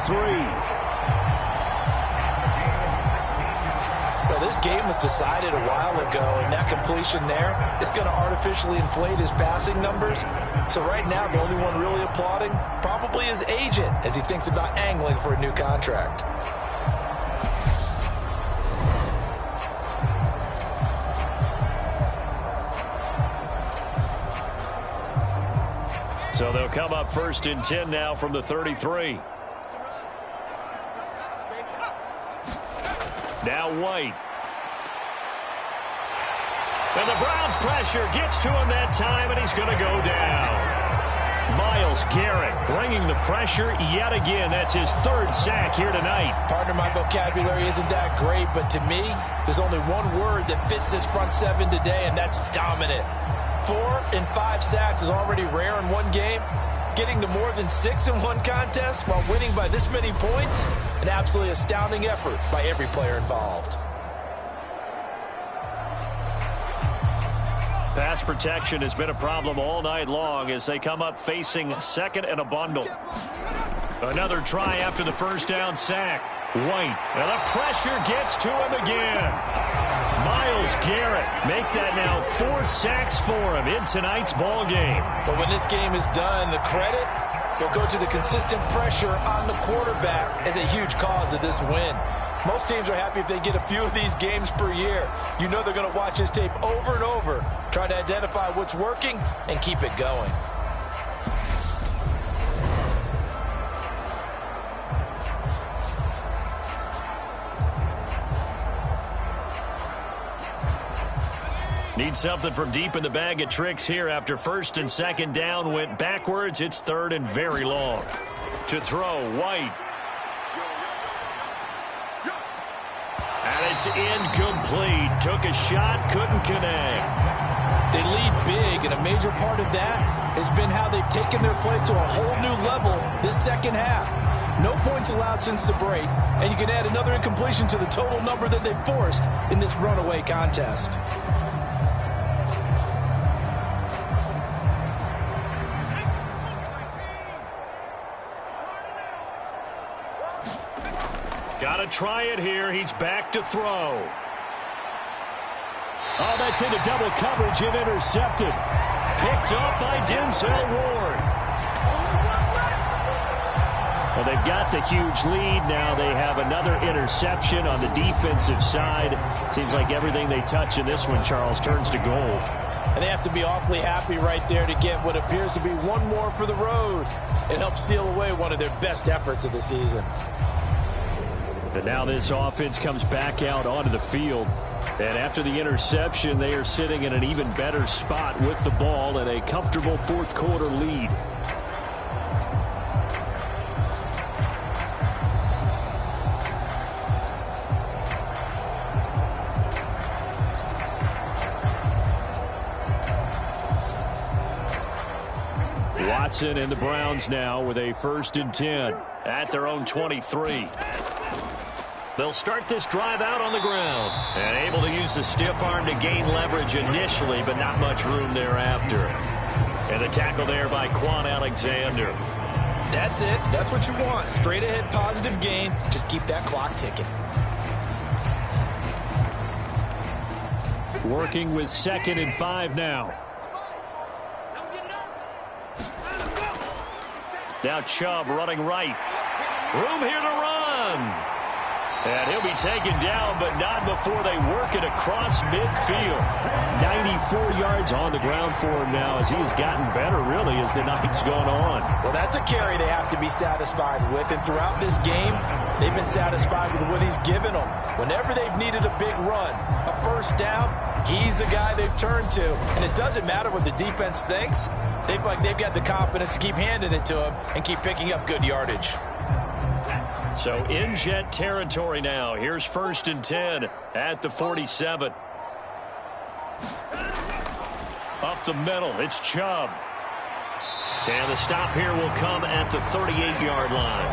Well, this game was decided a while ago, and that completion there is going to artificially inflate his passing numbers. So right now, the only one really applauding probably his agent as he thinks about angling for a new contract. So they'll come up 1st and 10 now from the 33. Now White. And the Browns pressure gets to him that time, and he's going to go down. Myles Garrett bringing the pressure yet again. That's his 3rd sack here tonight. Partner, my vocabulary isn't that great, but to me, there's only one word that fits this front 7 today, and that's dominant. 4 and 5 sacks is already rare in one game. Getting to more than 6 in one contest while winning by this many points, an absolutely astounding effort by every player involved. Pass protection has been a problem all night long as they come up facing 2nd and a bundle. Another try after the 1st down sack. White, and the pressure gets to him again. Myles Garrett make that now 4 sacks for him in tonight's ball game. But when this game is done, the credit will go to the consistent pressure on the quarterback as a huge cause of this win. Most teams are happy if they get a few of these games per year. You know they're going to watch this tape over and over, try to identify what's working and keep it going. Need something from deep in the bag of tricks here after 1st and 2nd down went backwards. It's 3rd and very long. To throw, White. And it's incomplete. Took a shot, couldn't connect. They lead big, and a major part of that has been how they've taken their play to a whole new level this second half. No points allowed since the break, and you can add another incompletion to the total number that they've forced in this runaway contest. Got to try it here. He's back to throw. Oh, that's into double coverage and intercepted. Picked up by Denzel Ward. Well, they've got the huge lead. Now they have another interception on the defensive side. Seems like everything they touch in this one, Charles, turns to gold. And they have to be awfully happy right there to get what appears to be one more for the road. It helps seal away one of their best efforts of the season. And now this offense comes back out onto the field. And after the interception, they are sitting in an even better spot with the ball and a comfortable 4th quarter lead. Watson and the Browns now with a 1st and 10 at their own 23. They'll start this drive out on the ground. And able to use the stiff arm to gain leverage initially, but not much room thereafter. And the tackle there by Quan Alexander. That's it. That's what you want. Straight ahead positive gain. Just keep that clock ticking. Working with 2nd and 5 now. Now Chubb running right. Room here to run. And he'll be taken down, but not before they work it across midfield. 94 yards on the ground for him now as he has gotten better, really, as the night's gone on. Well, that's a carry they have to be satisfied with. And throughout this game, they've been satisfied with what he's given them. Whenever they've needed a big run, a 1st down, he's the guy they've turned to. And it doesn't matter what the defense thinks. They feel like they've got the confidence to keep handing it to him and keep picking up good yardage. So in Jet territory now. Here's 1st and 10 at the 47. Up the middle, it's Chubb. And the stop here will come at the 38-yard line.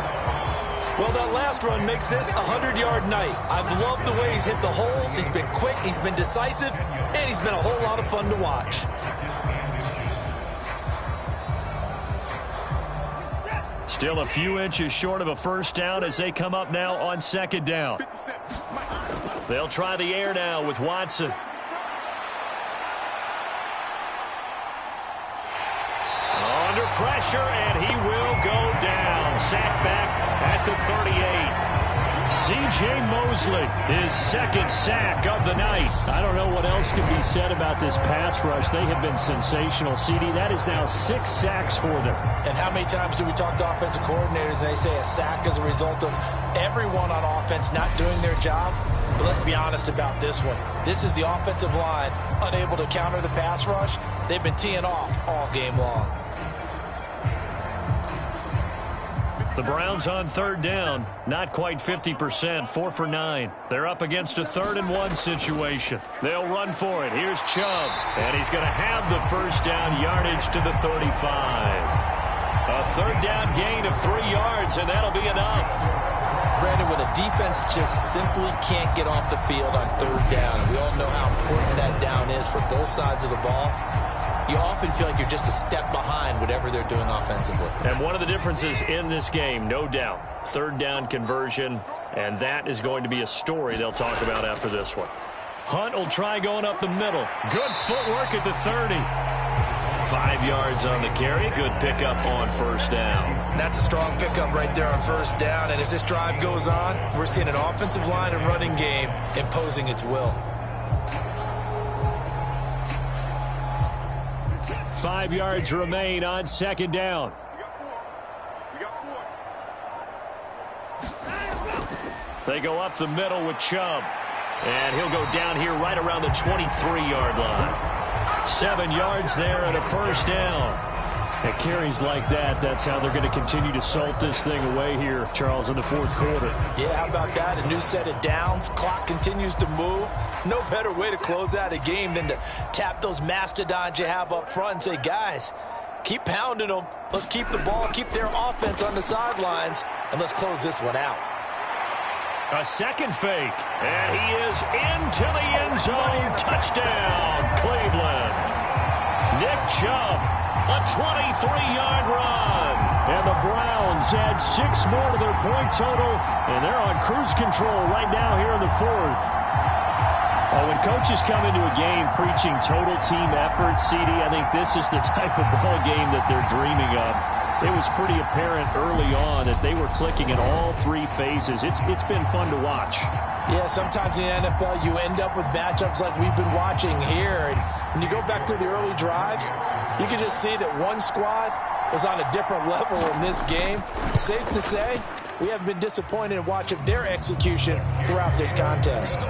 Well, that last run makes this a 100-yard night. I've loved the way he's hit the holes. He's been quick, he's been decisive, and he's been a whole lot of fun to watch. Still a few inches short of a 1st down as they come up now on 2nd down. They'll try the air now with Watson. Under pressure, and he will go down. Sacked back at the 38. C.J. Mosley, his second sack of the night. I don't know what else can be said about this pass rush. They have been sensational. CD, that is now 6 sacks for them. And how many times do we talk to offensive coordinators and they say a sack is a result of everyone on offense not doing their job? But let's be honest about this one. This is the offensive line unable to counter the pass rush. They've been teeing off all game long. The Browns on third down, not quite 50%, 4 for 9. They're up against a 3rd and 1 situation. They'll run for it. Here's Chubb, and he's going to have the first down yardage to the 35. A 3rd down gain of 3 yards, and that'll be enough. Brandon, when a defense just simply can't get off the field on 3rd down, and we all know how important that down is for both sides of the ball, you often feel like you're just a step behind whatever they're doing offensively. And one of the differences in this game, no doubt, 3rd down conversion, and that is going to be a story they'll talk about after this one. Hunt will try going up the middle. Good footwork at the 30. 5 yards on the carry. Good pickup on first down. That's a strong pickup right there on first down. And as this drive goes on, we're seeing an offensive line and running game imposing its will. 5 yards remain on 2nd down. They go up the middle with Chubb. And he'll go down here right around the 23-yard line. 7 yards there and a first down. At carries like that, that's how they're going to continue to salt this thing away here, Charles, in the 4th quarter. Yeah, how about that? A new set of downs. Clock continues to move. No better way to close out a game than to tap those mastodons you have up front and say, guys, keep pounding them. Let's keep the ball, keep their offense on the sidelines, and let's close this one out. A second fake, and he is into the end zone. Touchdown, Cleveland. Nick Chubb, a 23-yard run. And the Browns add 6 more to their point total, and they're on cruise control right now here in the 4th. Oh, when coaches come into a game preaching total team effort, CD, I think this is the type of ball game that they're dreaming of. It was pretty apparent early on that they were clicking in all 3 phases. It's been fun to watch. Yeah, sometimes in the NFL you end up with matchups like we've been watching here. And when you go back through the early drives, you can just see that one squad was on a different level in this game. Safe to say, we haven't been disappointed in watching their execution throughout this contest.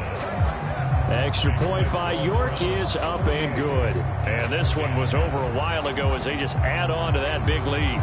Extra point by York is up and good. And this one was over a while ago as they just add on to that big lead.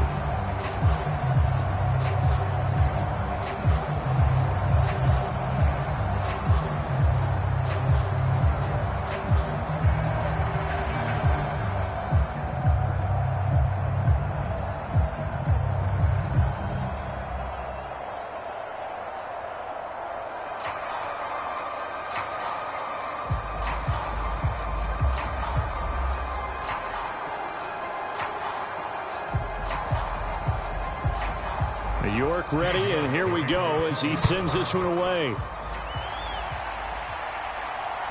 York ready, and here we go as he sends this one away.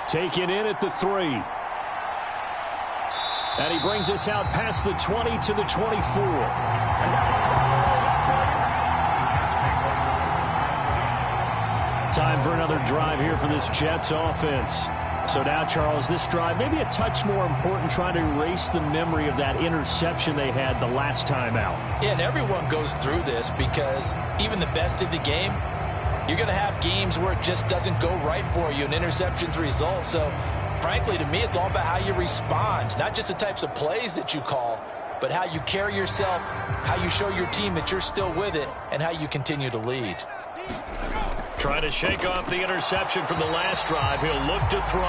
Taken in at the 3. And he brings us out past the 20 to the 24. Time for another drive here for this Jets offense. So now, Charles, this drive maybe a touch more important, trying to erase the memory of that interception they had the last time out. Yeah, and everyone goes through this because even the best in the game, you're going to have games where it just doesn't go right for you, and interceptions result. So, frankly, to me, it's all about how you respond, not just the types of plays that you call, but how you carry yourself, how you show your team that you're still with it, and how you continue to lead. Trying to shake off the interception from the last drive. He'll look to throw.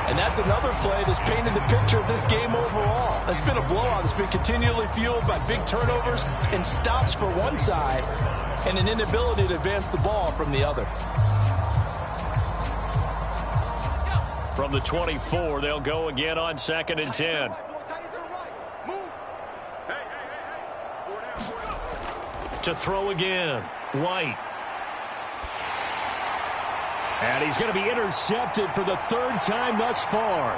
And that's another play that's painted the picture of this game overall. It's been a blowout. It's been continually fueled by big turnovers and stops for one side and an inability to advance the ball from the other. From the 24, they'll go again on 2nd and 10. To throw again, White. And he's going to be intercepted for the third time thus far.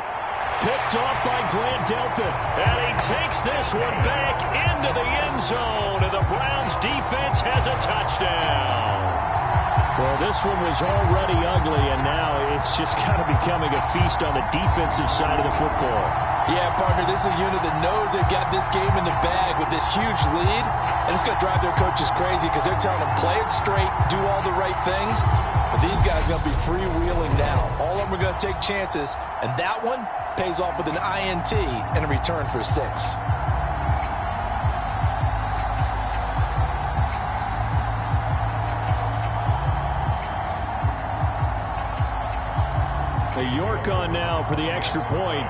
Picked off by Grant Delpit. And he takes this one back into the end zone. And the Browns defense has a touchdown. Well, this one was already ugly, and now it's just kind of becoming a feast on the defensive side of the football. Yeah, partner, this is a unit that knows they've got this game in the bag with this huge lead, and it's going to drive their coaches crazy because they're telling them play it straight, do all the right things, but these guys are going to be freewheeling now. All of them are going to take chances, and that one pays off with an INT and a return for 6. York on now for the extra point.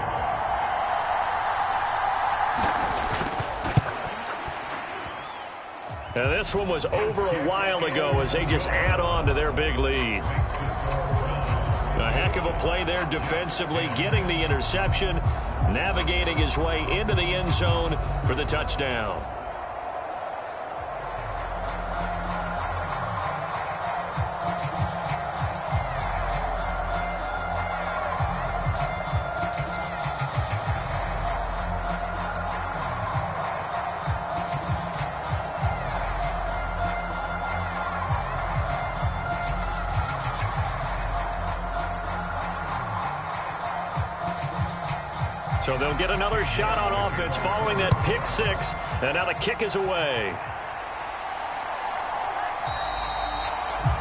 Now this one was over a while ago as they just add on to their big lead. A heck of a play there defensively, getting the interception, navigating his way into the end zone for the touchdown. So they'll get another shot on offense following that pick 6, and now the kick is away.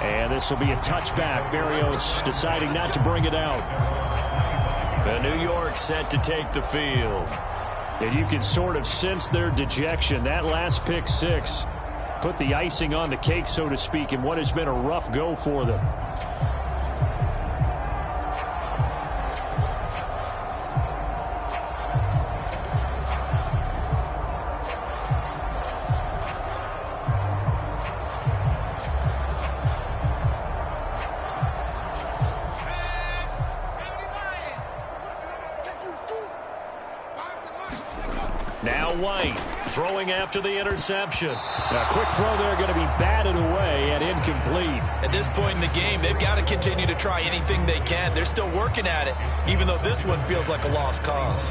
And this will be a touchback. Berrios deciding not to bring it out. And New York set to take the field. And you can sort of sense their dejection. That last pick 6 put the icing on the cake, so to speak, in what has been a rough go for them. Now White throwing after the interception. A quick throw there, going to be batted away and incomplete. At this point in the game, they've got to continue to try anything they can. They're still working at it, even though this one feels like a lost cause.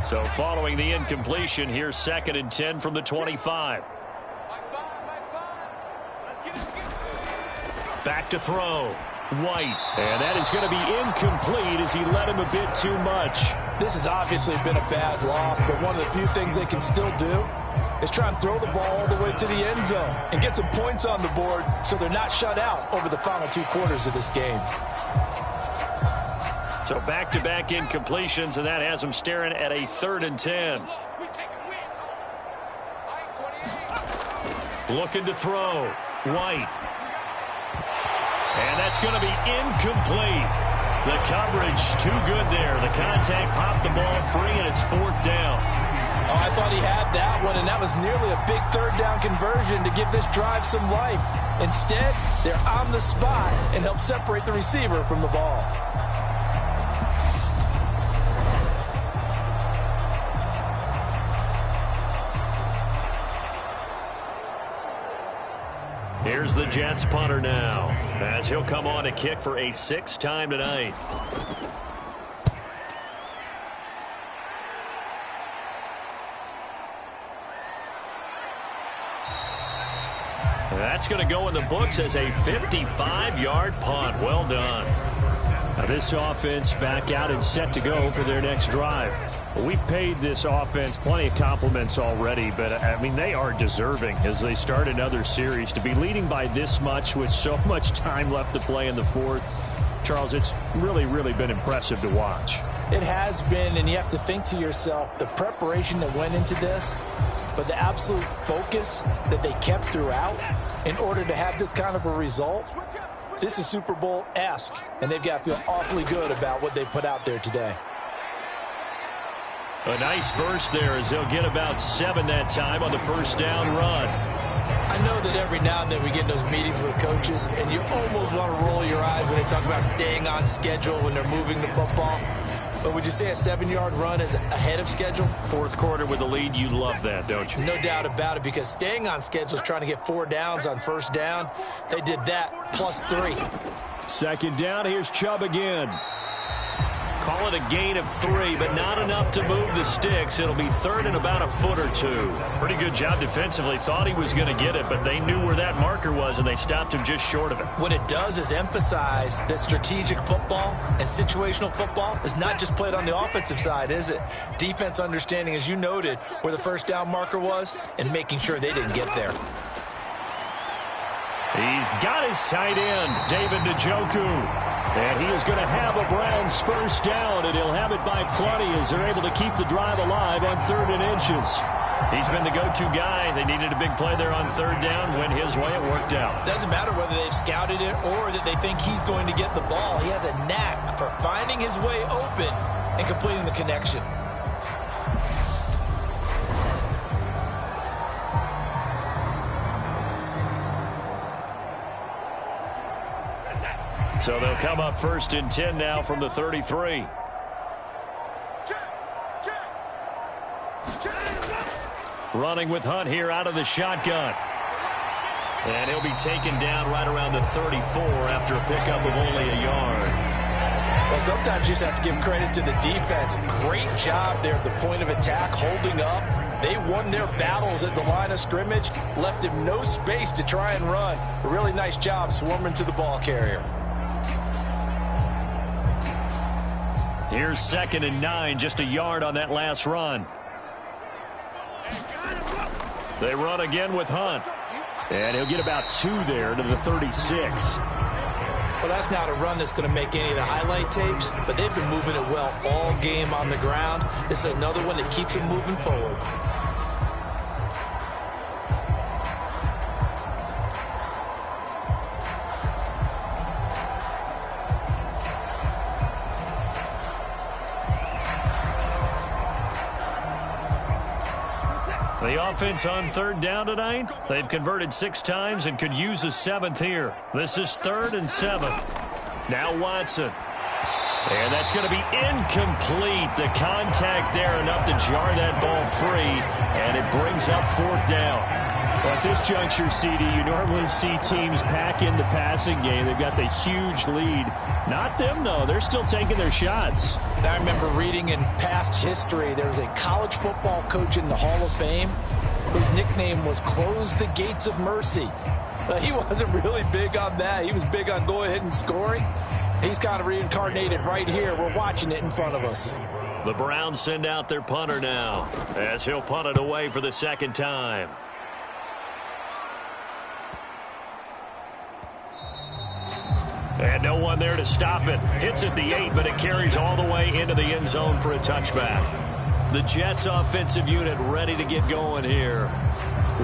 So following the incompletion, here's 2nd and 10 from the 25. Back to throw. White. And that is going to be incomplete as he led him a bit too much. This has obviously been a bad loss, but one of the few things they can still do is try and throw the ball all the way to the end zone and get some points on the board so they're not shut out over the final 2 quarters of this game. So back-to-back incompletions, and that has them staring at a 3rd and 10. Looking to throw. White. And that's going to be incomplete. The coverage too good there. The contact popped the ball free, and it's 4th down. Oh, I thought he had that one, and that was nearly a big 3rd down conversion to give this drive some life. Instead, they're on the spot and help separate the receiver from the ball. Here's the Jets punter now, as he'll come on to kick for a 6th time tonight. That's going to go in the books as a 55-yard punt. Well done. Now this offense back out and set to go for their next drive. Well, we paid this offense plenty of compliments already, but, I mean, they are deserving as they start another series. To be leading by this much with so much time left to play in the 4th, Charles, it's really, really been impressive to watch. It has been, and you have to think to yourself, the preparation that went into this, but the absolute focus that they kept throughout in order to have this kind of a result. This is Super Bowl-esque, and they've got to feel awfully good about what they put out there today. A nice burst there as they'll get about 7 that time on the 1st down run. I know that every now and then we get in those meetings with coaches, and you almost want to roll your eyes when they talk about staying on schedule when they're moving the football. But would you say a 7-yard run is ahead of schedule? Fourth quarter with the lead, you love that, don't you? No doubt about it, because staying on schedule is trying to get 4 downs on first down. They did that, +3. Second down, here's Chubb again. Call it a gain of 3, but not enough to move the sticks. It'll be third and about a foot or 2. Pretty good job defensively. Thought he was going to get it, but they knew where that marker was, and they stopped him just short of it. What it does is emphasize that strategic football and situational football is not just played on the offensive side, is it? Defense understanding, as you noted, where the first down marker was and making sure they didn't get there. He's got his tight end, David Njoku. And he is going to have a Browns first down, and he'll have it by plenty as they're able to keep the drive alive on 3rd and inches. He's been the go-to guy. They needed a big play there on 3rd down. Went his way. It worked out. Doesn't matter whether they've scouted it or that they think he's going to get the ball. He has a knack for finding his way open and completing the connection. So they'll come up 1st and 10 now from the 33. Running with Hunt here out of the shotgun. And he'll be taken down right around the 34 after a pickup of only a yard. Well, sometimes you just have to give credit to the defense. Great job there at the point of attack, holding up. They won their battles at the line of scrimmage, left him no space to try and run. A really nice job swarming to the ball carrier. Here's 2nd and 9, just a yard on that last run. They run again with Hunt. And he'll get about 2 there to the 36. Well, that's not a run that's going to make any of the highlight tapes, but they've been moving it well all game on the ground. This is another one that keeps them moving forward. The offense on 3rd down tonight, they've converted 6 times and could use a 7th here. This is 3rd and 7. Now Watson. And that's going to be incomplete. The contact there enough to jar that ball free, and it brings up 4th down. Well, at this juncture, CD, you normally see teams pack in the passing game. They've got the huge lead. Not them, though. They're still taking their shots. I remember reading in past history, there was a college football coach in the Hall of Fame whose nickname was Close the Gates of Mercy. But he wasn't really big on that. He was big on go ahead and scoring. He's kind of reincarnated right here. We're watching it in front of us. The Browns send out their punter now as he'll punt it away for the 2nd time. And no one there to stop it. Hits at the 8, but it carries all the way into the end zone for a touchback. The Jets offensive unit ready to get going here.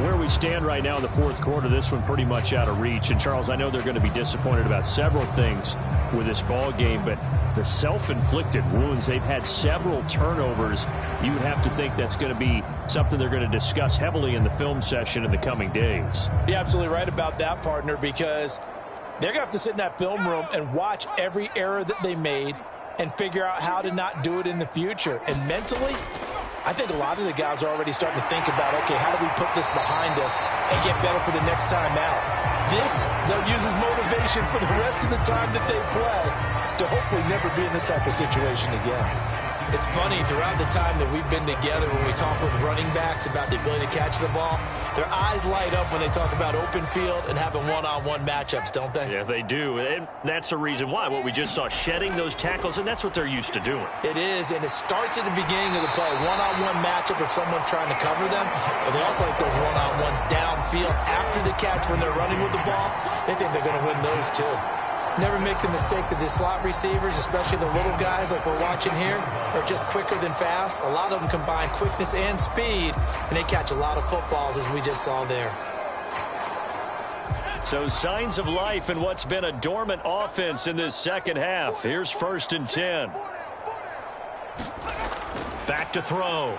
Where we stand right now in the 4th quarter, this one pretty much out of reach. And, Charles, I know they're going to be disappointed about several things with this ball game, but the self-inflicted wounds, they've had several turnovers. You would have to think that's going to be something they're going to discuss heavily in the film session in the coming days. You're absolutely right about that, partner, because they're going to have to sit in that film room and watch every error that they made and figure out how to not do it in the future. And mentally, I think a lot of the guys are already starting to think about, okay, how do we put this behind us and get better for the next time out? This, they'll use as motivation for the rest of the time that they play to hopefully never be in this type of situation again. It's funny, throughout the time that we've been together, when we talk with running backs about the ability to catch the ball, their eyes light up when they talk about open field and having one-on-one matchups, don't they? Yeah, they do. And that's the reason why. What we just saw, shedding those tackles, and that's what they're used to doing. It is, and it starts at the beginning of the play. One-on-one matchup if someone's trying to cover them, but they also like those one-on-ones downfield after the catch when they're running with the ball. They think they're going to win those too. Never make the mistake that the slot receivers, especially the little guys like we're watching here, are just quicker than fast. A lot of them combine quickness and speed, and they catch a lot of footballs, as we just saw there. So signs of life in what's been a dormant offense in this second half. Here's 1st and 10. Back to throw.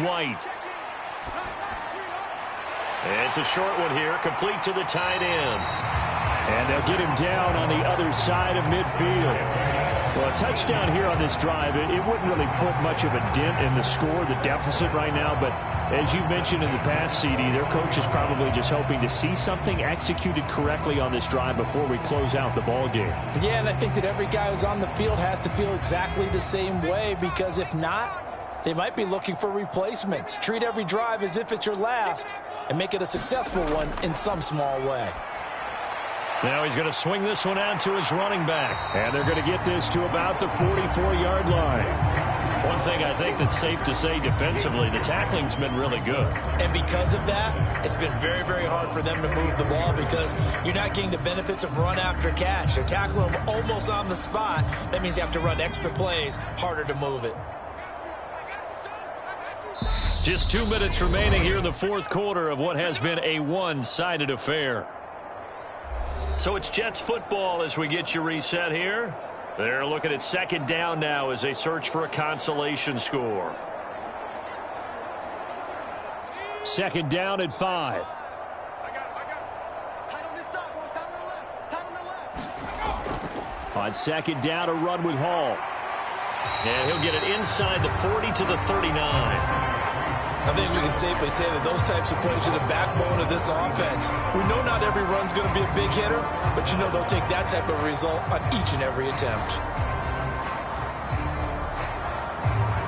White. It's a short one here, complete to the tight end. And they'll get him down on the other side of midfield. Well, a touchdown here on this drive, it wouldn't really put much of a dent in the score, the deficit right now. But as you mentioned in the past, CD, their coach is probably just hoping to see something executed correctly on this drive before we close out the ball game. Yeah, and I think that every guy who's on the field has to feel exactly the same way, because if not, they might be looking for replacements. Treat every drive as if it's your last and make it a successful one in some small way. Now he's going to swing this one out to his running back. And they're going to get this to about the 44-yard line. One thing I think that's safe to say defensively, the tackling's been really good. And because of that, it's been very, very hard for them to move the ball because you're not getting the benefits of run after catch. They're tackling them almost on the spot. That means you have to run extra plays, harder to move it. Just 2 minutes remaining here in the fourth quarter of what has been a one-sided affair. So it's Jets football as we get you reset here. They're looking at second down now as they search for a consolation score. Second down at 5. On second down, a run with Hall. And he'll get it inside the 40 to the 39. I think we can safely say that those types of plays are the backbone of this offense. We know not every run's going to be a big hitter, but you know they'll take that type of result on each and every attempt.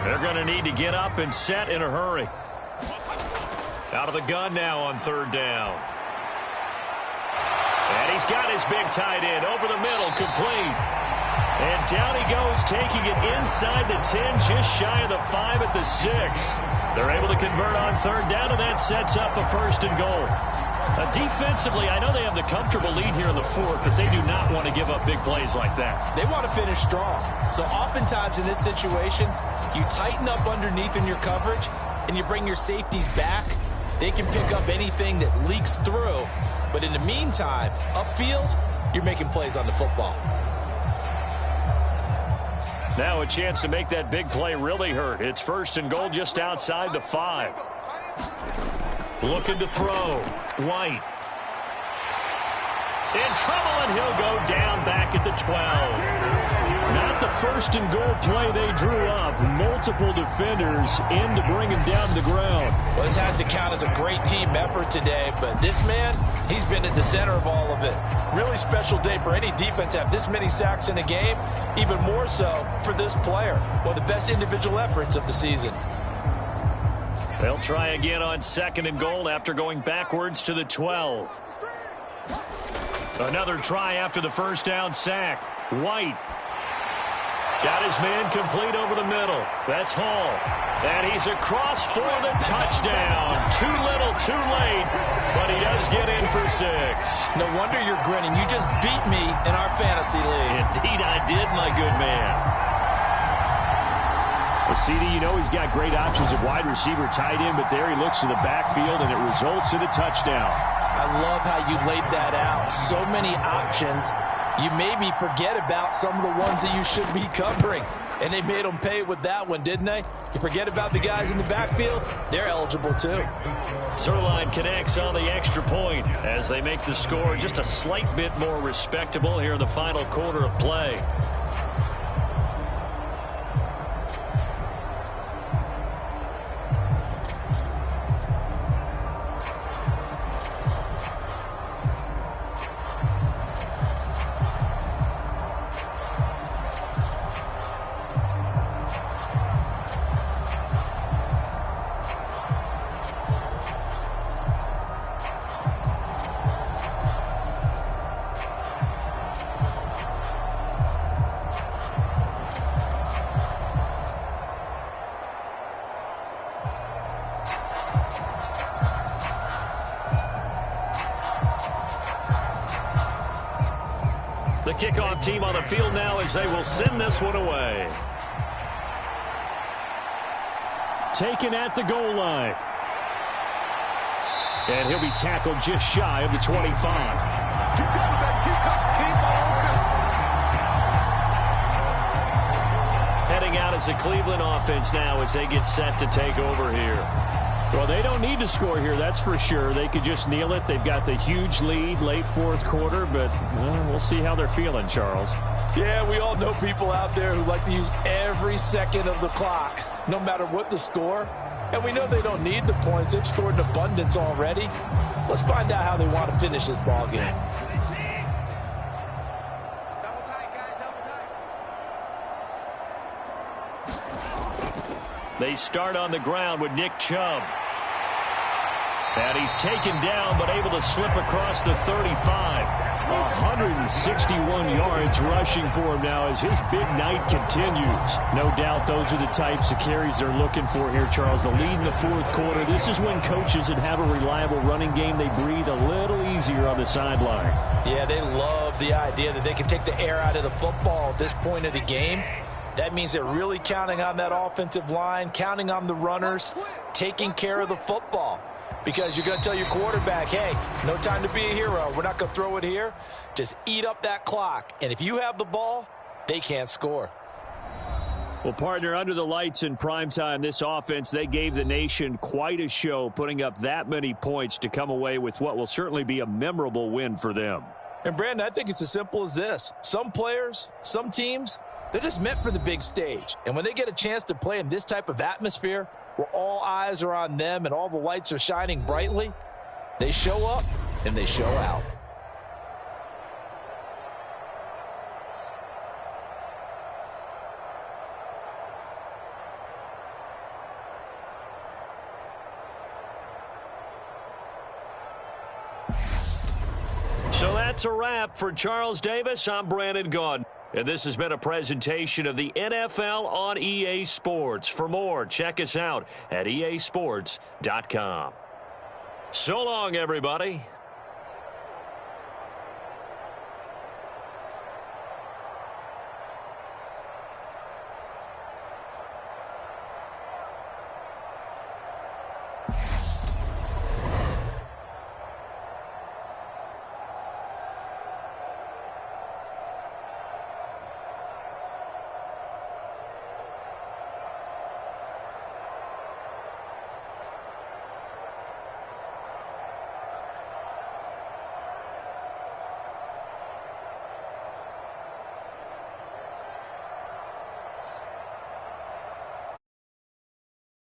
They're going to need to get up and set in a hurry. Out of the gun now on third down. And he's got his big tight end over the middle, complete. And down he goes, taking it inside the 10, just shy of the 5 at the 6. They're able to convert on third down, and that sets up a first and goal. Defensively, I know they have the comfortable lead here in the fourth, but they do not want to give up big plays like that. They want to finish strong. So oftentimes in this situation, you tighten up underneath in your coverage, and you bring your safeties back. They can pick up anything that leaks through. But in the meantime, upfield, you're making plays on the football. Now a chance to make that big play really hurt. It's first and goal just outside the 5. Looking to throw. White. In trouble, and he'll go down back at the 12. Not the first and goal play they drew up. Multiple defenders in to bring him down to the ground. Well, this has to count as a great team effort today, but this man, he's been at the center of all of it. Really special day for any defense to have this many sacks in a game, even more so for this player. One of the best individual efforts of the season. They'll try again on second and goal after going backwards to the 12. Another try after the first down sack. White. Got his man complete over the middle. That's Hall. And he's across for the touchdown. Too little, too late. But he does get in for 6. No wonder you're grinning. You just beat me in our fantasy league. Indeed I did, my good man. Well, CD, you know he's got great options at wide receiver, tight end, but there he looks to the backfield, and it results in a touchdown. I love how you laid that out. So many options. You maybe forget about some of the ones that you should be covering. And they made them pay with that one, didn't they? You forget about the guys in the backfield, they're eligible too. Sirline connects on the extra point as they make the score just a slight bit more respectable here in the final quarter of play. The kickoff team on the field now as they will send this one away. Taken at the goal line. And he'll be tackled just shy of the 25. Heading out as the Cleveland offense now as they get set to take over here. Well, they don't need to score here, that's for sure. They could just kneel it. They've got the huge lead late fourth quarter, but we'll see how they're feeling, Charles. Yeah, we all know people out there who like to use every second of the clock, no matter what the score. And we know they don't need the points. They've scored in abundance already. Let's find out how they want to finish this ball game. They start on the ground with Nick Chubb. And he's taken down, but able to slip across the 35. 161 yards rushing for him now as his big night continues. No doubt those are the types of carries they're looking for here, Charles. The lead in the fourth quarter. This is when coaches that have a reliable running game, they breathe a little easier on the sideline. Yeah, they love the idea that they can take the air out of the football at this point of the game. That means they're really counting on that offensive line, counting on the runners, taking care of the football. Because you're going to tell your quarterback, hey, no time to be a hero. We're not going to throw it here. Just eat up that clock. And if you have the ball, they can't score. Well, partner, under the lights in primetime, this offense, they gave the nation quite a show, putting up that many points to come away with what will certainly be a memorable win for them. And, Brandon, I think it's as simple as this. Some players, some teams, they're just meant for the big stage. And when they get a chance to play in this type of atmosphere, where all eyes are on them and all the lights are shining brightly, they show up and they show out. So that's a wrap for Charles Davis. I'm Brandon Gaudin. And this has been a presentation of the NFL on EA Sports. For more, check us out at easports.com. So long, everybody.